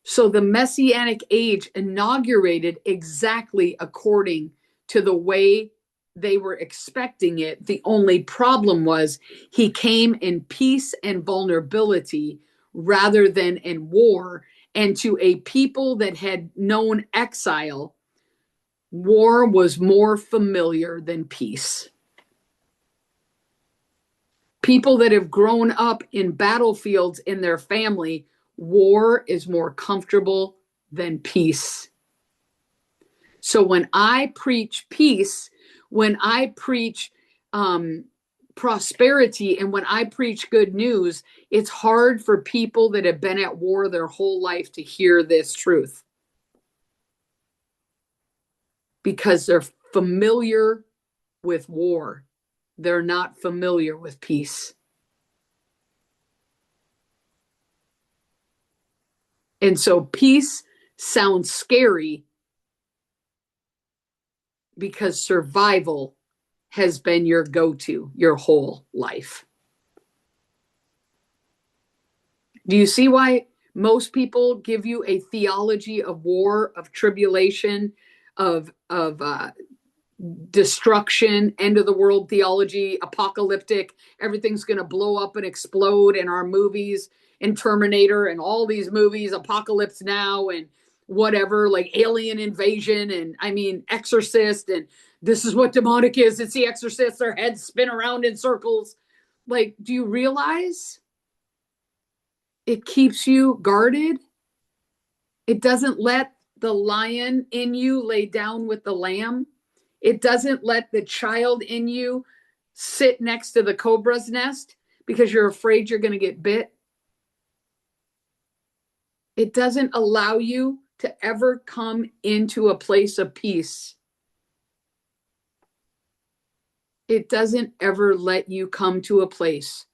So the Messianic age inaugurated exactly according to the way they were expecting it. The only problem was he came in peace and vulnerability rather than in war. And to a people that had known exile, war was more familiar than peace. People that have grown up in battlefields in their family, war is more comfortable than peace. So when I preach peace, when I preach prosperity, and when I preach good news, it's hard for people that have been at war their whole life to hear this truth, because they're familiar with war. They're not familiar with peace. And so peace sounds scary because survival has been your go-to your whole life. Do you see why most people give you a theology of war, of tribulation, of destruction, end of the world theology, apocalyptic, everything's going to blow up and explode in our movies, in Terminator and all these movies, Apocalypse Now and whatever, like alien invasion and I mean Exorcist, and this is what demonic is. It's the Exorcist, their heads spin around in circles. Like, do you realize it keeps you guarded? It doesn't let the lion in you lay down with the lamb. It doesn't let the child in you sit next to the cobra's nest because you're afraid you're going to get bit. It doesn't allow you to ever come into a place of peace. It doesn't ever let you come to a place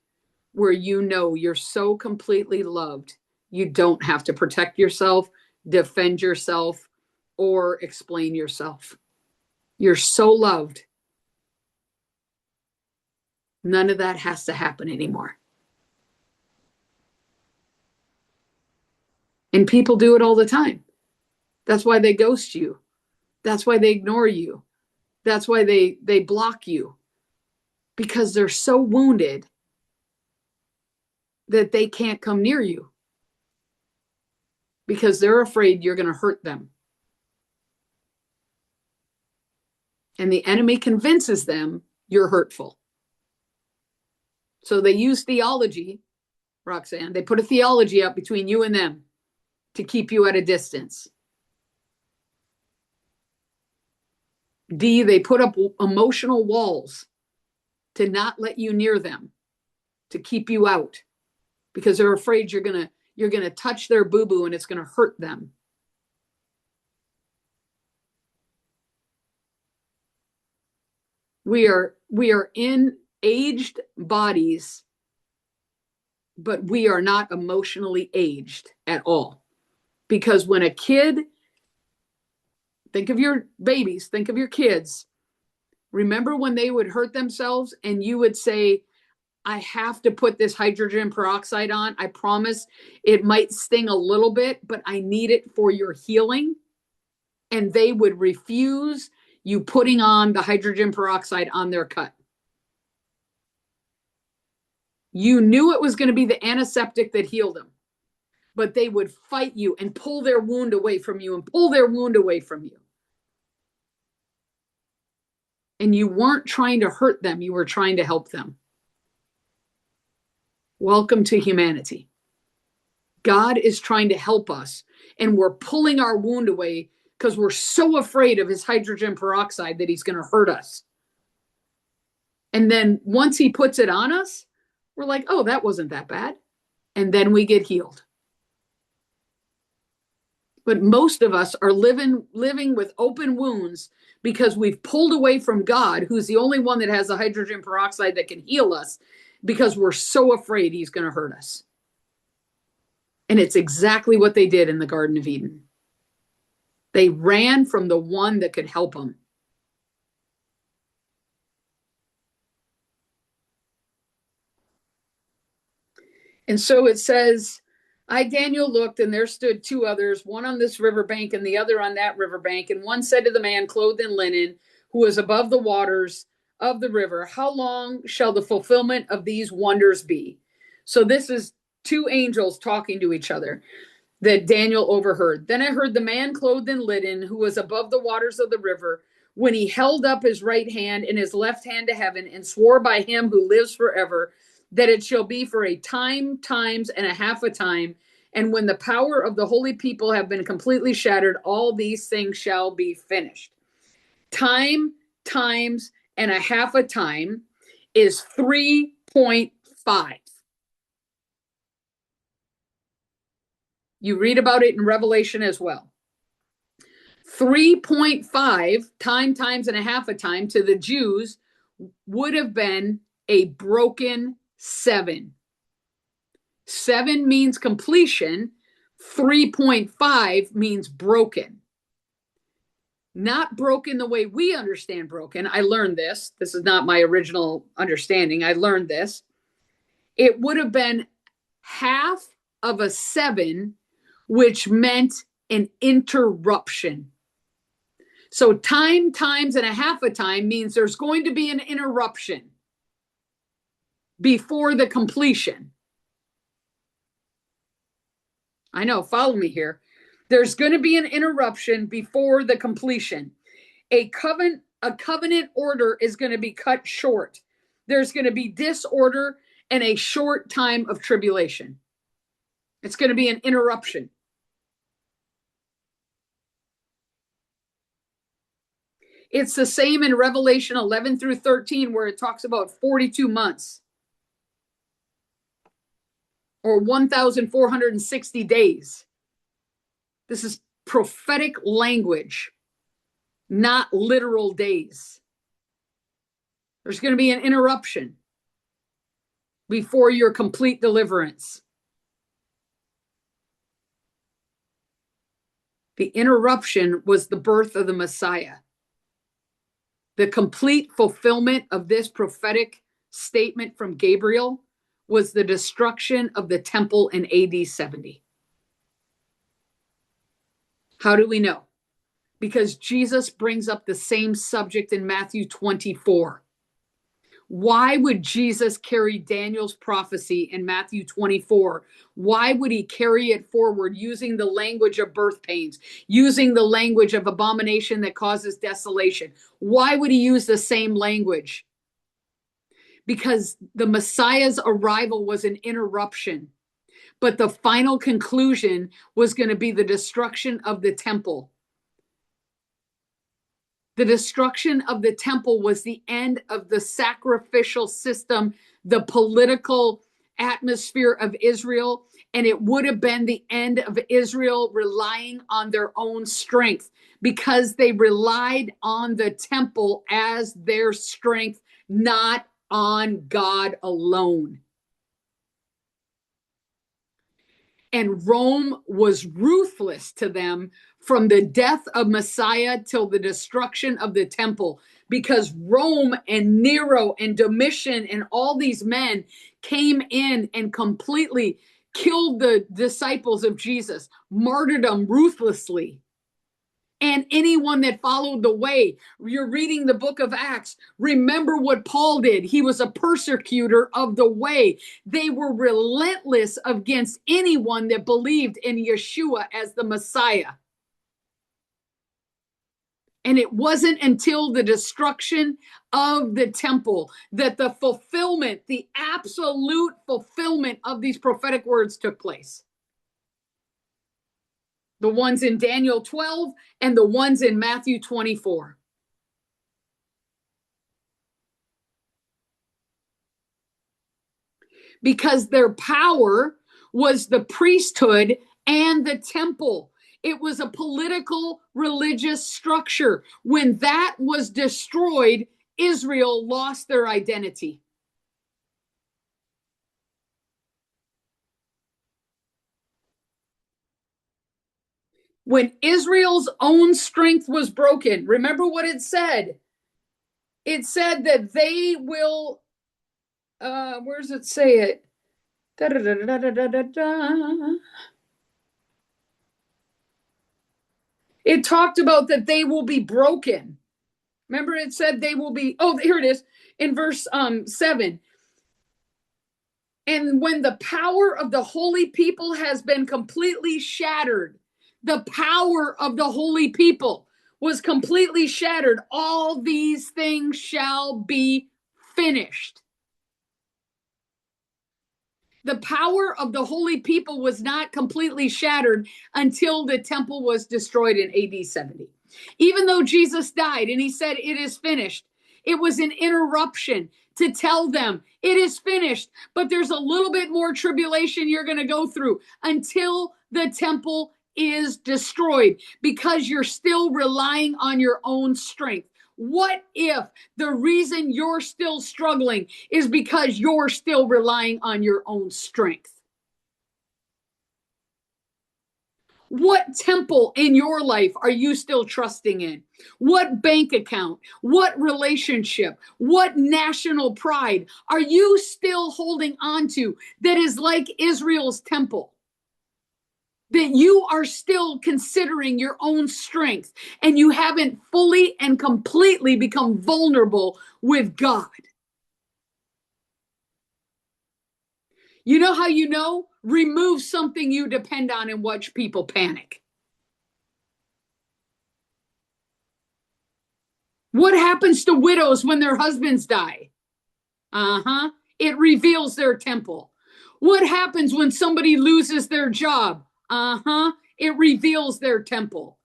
where you know you're so completely loved, you don't have to protect yourself, defend yourself, or explain yourself. You're so loved. None of that has to happen anymore. And people do it all the time. That's why they ghost you. That's why they ignore you. That's why they block you. Because they're so wounded that they can't come near you. Because they're afraid you're going to hurt them. And the enemy convinces them you're hurtful. So they use theology, Roxanne. They put a theology up between you and them to keep you at a distance. D, they put up emotional walls to not let you near them, to keep you out, because they're afraid you're gonna touch their boo-boo and it's gonna hurt them. We are in aged bodies, but we are not emotionally aged at all. Because when a kid, think of your babies, think of your kids, remember when they would hurt themselves and you would say, I have to put this hydrogen peroxide on. I promise it might sting a little bit, but I need it for your healing. And they would refuse you putting on the hydrogen peroxide on their cut. You knew it was going to be the antiseptic that healed them, but they would fight you and pull their wound away from you and pull their wound away from you. And you weren't trying to hurt them. You were trying to help them. Welcome to humanity. God is trying to help us, and we're pulling our wound away because we're so afraid of his hydrogen peroxide that he's going to hurt us. And then once he puts it on us, we're like, oh, that wasn't that bad. And then we get healed. But most of us are living with open wounds because we've pulled away from God, who's the only one that has the hydrogen peroxide that can heal us, because we're so afraid he's going to hurt us. And it's exactly what they did in the Garden of Eden. They ran from the one that could help them. And so it says, I, Daniel, looked, and there stood two others, one on this riverbank and the other on that riverbank. And one said to the man clothed in linen, who was above the waters of the river, how long shall the fulfillment of these wonders be? So this is two angels talking to each other that Daniel overheard. Then I heard the man clothed in linen, who was above the waters of the river, when he held up his right hand and his left hand to heaven, and swore by him who lives forever, that it shall be for a time, times, and a half a time. And when the power of the holy people have been completely shattered, all these things shall be finished. Time, times, and a half a time is 3.5. You read about it in Revelation as well. 3.5 time, times, and a half a time to the Jews would have been a broken 7. 7 means completion. 3.5 means broken. Not broken the way we understand broken. I learned this. This is not my original understanding. I learned this. It would have been half of a 7, which meant an interruption. So time, times, and a half a time means there's going to be an interruption before the completion. I know, follow me here. There's going to be an interruption before the completion. A covenant order is going to be cut short. There's going to be disorder and a short time of tribulation. It's going to be an interruption. It's the same in Revelation 11 through 13, where it talks about 42 months or 1,460 days. This is prophetic language, not literal days. There's going to be an interruption before your complete deliverance. The interruption was the birth of the Messiah. The complete fulfillment of this prophetic statement from Gabriel was the destruction of the temple in AD 70. How do we know? Because Jesus brings up the same subject in Matthew 24. Why would Jesus carry Daniel's prophecy in Matthew 24? Why would he carry it forward using the language of birth pains, using the language of abomination that causes desolation? Why would he use the same language? Because the Messiah's arrival was an interruption, but the final conclusion was going to be the destruction of the temple. The destruction of the temple was the end of the sacrificial system, the political atmosphere of Israel, and it would have been the end of Israel relying on their own strength, because they relied on the temple as their strength, not on God alone. And Rome was ruthless to them from the death of Messiah till the destruction of the temple, because Rome and Nero and Domitian and all these men came in and completely killed the disciples of Jesus, martyred them ruthlessly. And anyone that followed the way. You're reading the book of Acts. Remember what Paul did. He was a persecutor of the way. They were relentless against anyone that believed in Yeshua as the Messiah. And it wasn't until the destruction of the temple that the fulfillment, the absolute fulfillment of these prophetic words took place. The ones in Daniel 12 and the ones in Matthew 24. Because their power was the priesthood and the temple. It was a political, religious structure. When that was destroyed, Israel lost their identity. When Israel's own strength was broken, remember what it said? It said that they will, where does it say it? Da, da, da, da, da, da, da, da. It talked about that they will be broken. Remember it said they will be, oh, here it is in verse 7. And when the power of the holy people has been completely shattered, the power of the holy people was completely shattered, all these things shall be finished. The power of the holy people was not completely shattered until the temple was destroyed in AD 70. Even though Jesus died and he said, it is finished, it was an interruption to tell them it is finished, but there's a little bit more tribulation you're going to go through until the temple is destroyed, because you're still relying on your own strength. What if the reason you're still struggling is because you're still relying on your own strength? What temple in your life are you still trusting in? What bank account? What relationship? What national pride are you still holding on to that is like Israel's temple? That you are still considering your own strength and you haven't fully and completely become vulnerable with God. You know how you know? Remove something you depend on and watch people panic. What happens to widows when their husbands die? It reveals their temple. What happens when somebody loses their job? It reveals their temple.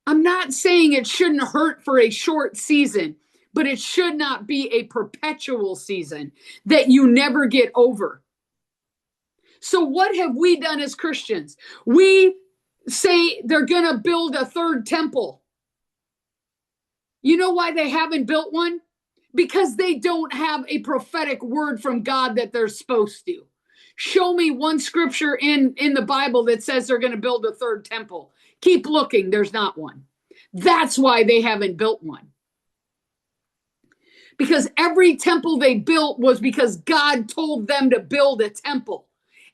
I'm not saying it shouldn't hurt for a short season, but it should not be a perpetual season that you never get over. So what have we done as Christians? We say they're going to build a third temple. You know why they haven't built one? Because they don't have a prophetic word from God that they're supposed to. Show me one scripture in the Bible that says they're going to build a third temple. Keep looking. There's not one. That's why they haven't built one. Because every temple they built was because God told them to build a temple.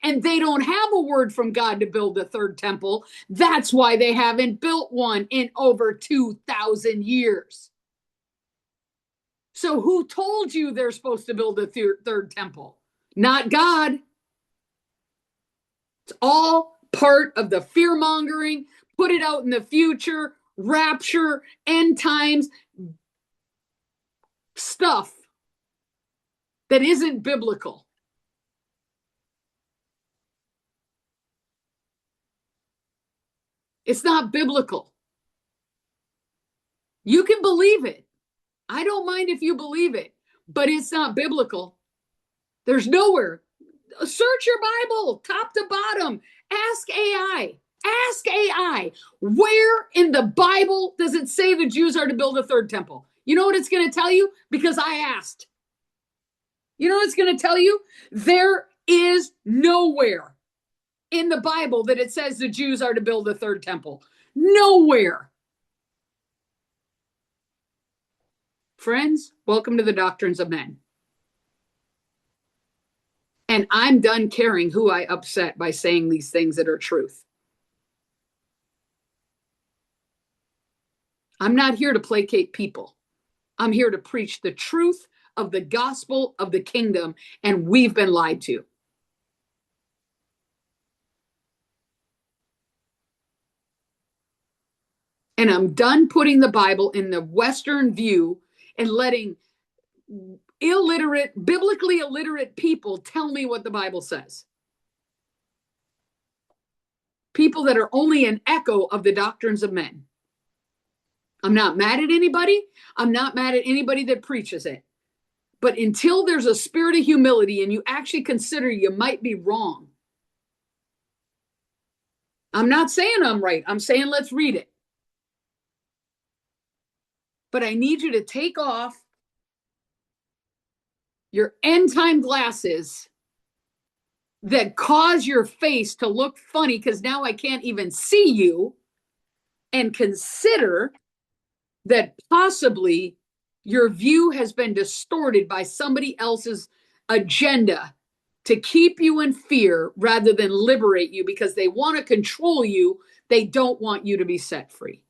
And they don't have a word from God to build a third temple. That's why they haven't built one in over 2,000 years. So who told you they're supposed to build a third temple? Not God. It's all part of the fear-mongering, put it out in the future, rapture, end times stuff that isn't biblical. It's not biblical. You can believe it. I don't mind if you believe it, but it's not biblical. There's nowhere. Search your Bible, top to bottom. Ask AI. Ask AI, where in the Bible does it say the Jews are to build a third temple? You know what it's going to tell you? Because I asked. You know what it's going to tell you? There is nowhere in the Bible that it says the Jews are to build a third temple. Nowhere. Friends, welcome to the Doctrines of Men. And I'm done caring who I upset by saying these things that are truth. I'm not here to placate people. I'm here to preach the truth of the gospel of the kingdom, and we've been lied to. And I'm done putting the Bible in the Western view and letting biblically illiterate people tell me what the Bible says. People that are only an echo of the doctrines of men. I'm not mad at anybody. I'm not mad at anybody that preaches it. But until there's a spirit of humility and you actually consider you might be wrong, I'm not saying I'm right. I'm saying let's read it. But I need you to take off your end time glasses that cause your face to look funny because now I can't even see you, and consider that possibly your view has been distorted by somebody else's agenda to keep you in fear rather than liberate you, because they want to control you. They don't want you to be set free.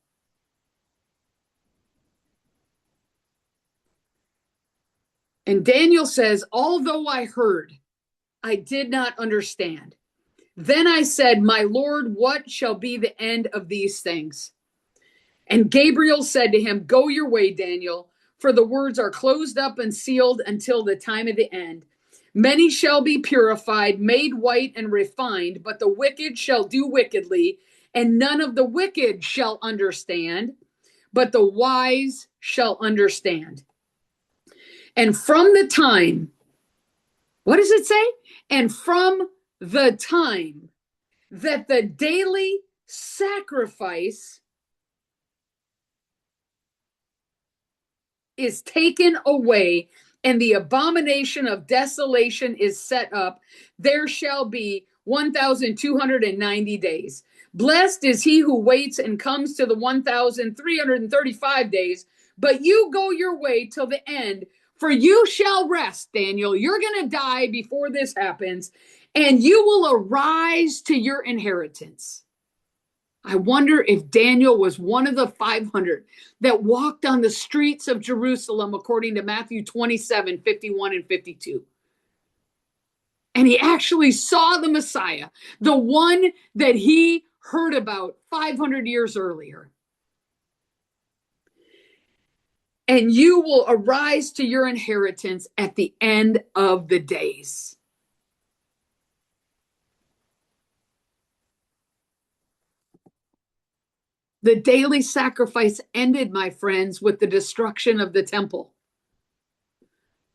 And Daniel says, although I heard, I did not understand. Then I said, my Lord, what shall be the end of these things? And Gabriel said to him, go your way, Daniel, for the words are closed up and sealed until the time of the end. Many shall be purified, made white and refined, but the wicked shall do wickedly, and none of the wicked shall understand, but the wise shall understand. And from the time, what does it say? And from the time that the daily sacrifice is taken away and the abomination of desolation is set up, there shall be 1,290 days. Blessed is he who waits and comes to the 1,335 days, but you go your way till the end, for you shall rest, Daniel. You're going to die before this happens, and you will arise to your inheritance. I wonder if Daniel was one of the 500 that walked on the streets of Jerusalem, according to Matthew 27, 51 and 52. And he actually saw the Messiah, the one that he heard about 500 years earlier. And you will arise to your inheritance at the end of the days. The daily sacrifice ended, my friends, with the destruction of the temple.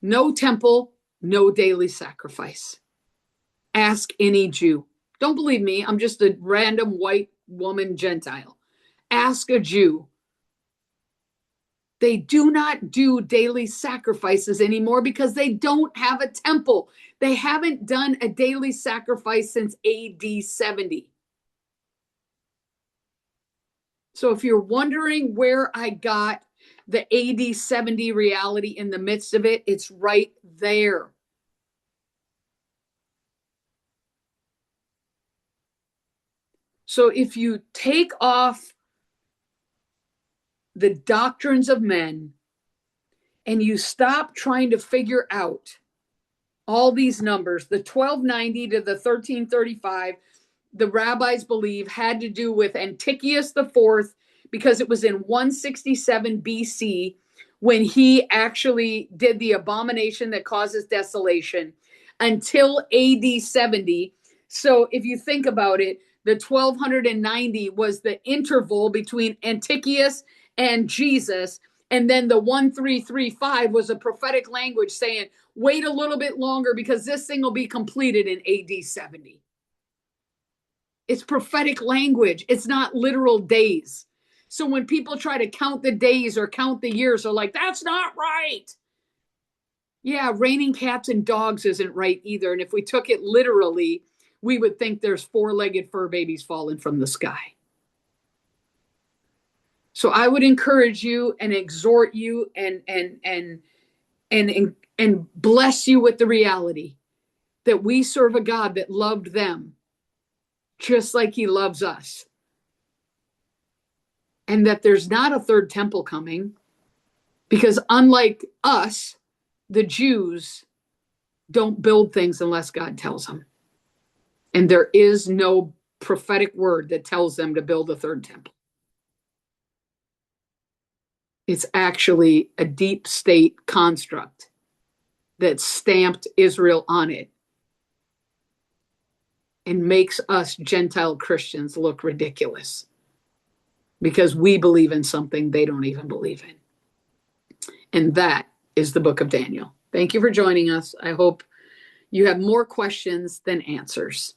No temple, no daily sacrifice. Ask any Jew. Don't believe me. I'm just a random white woman Gentile. Ask a Jew. They do not do daily sacrifices anymore because they don't have a temple. They haven't done a daily sacrifice since AD 70. So if you're wondering where I got the AD 70 reality in the midst of it, it's right there. So if you take off the doctrines of men and you stop trying to figure out all these numbers, the 1290 to the 1335, the rabbis believe had to do with Antiochus IV, because it was in 167 BC when he actually did the abomination that causes desolation, until AD 70. So if you think about it, the 1290 was the interval between Antiochus and Jesus. And then the 1335 was a prophetic language saying, wait a little bit longer because this thing will be completed in AD 70. It's prophetic language. It's not literal days. So when people try to count the days or count the years, they're like, that's not right. Yeah, raining cats and dogs isn't right either. And if we took it literally, we would think there's four-legged fur babies falling from the sky. So I would encourage you and exhort you and bless you with the reality that we serve a God that loved them just like he loves us. And that there's not a third temple coming, because unlike us, the Jews don't build things unless God tells them. And there is no prophetic word that tells them to build a third temple. It's actually a deep state construct that stamped Israel on it and makes us Gentile Christians look ridiculous because we believe in something they don't even believe in. And that is the book of Daniel. Thank you for joining us. I hope you have more questions than answers.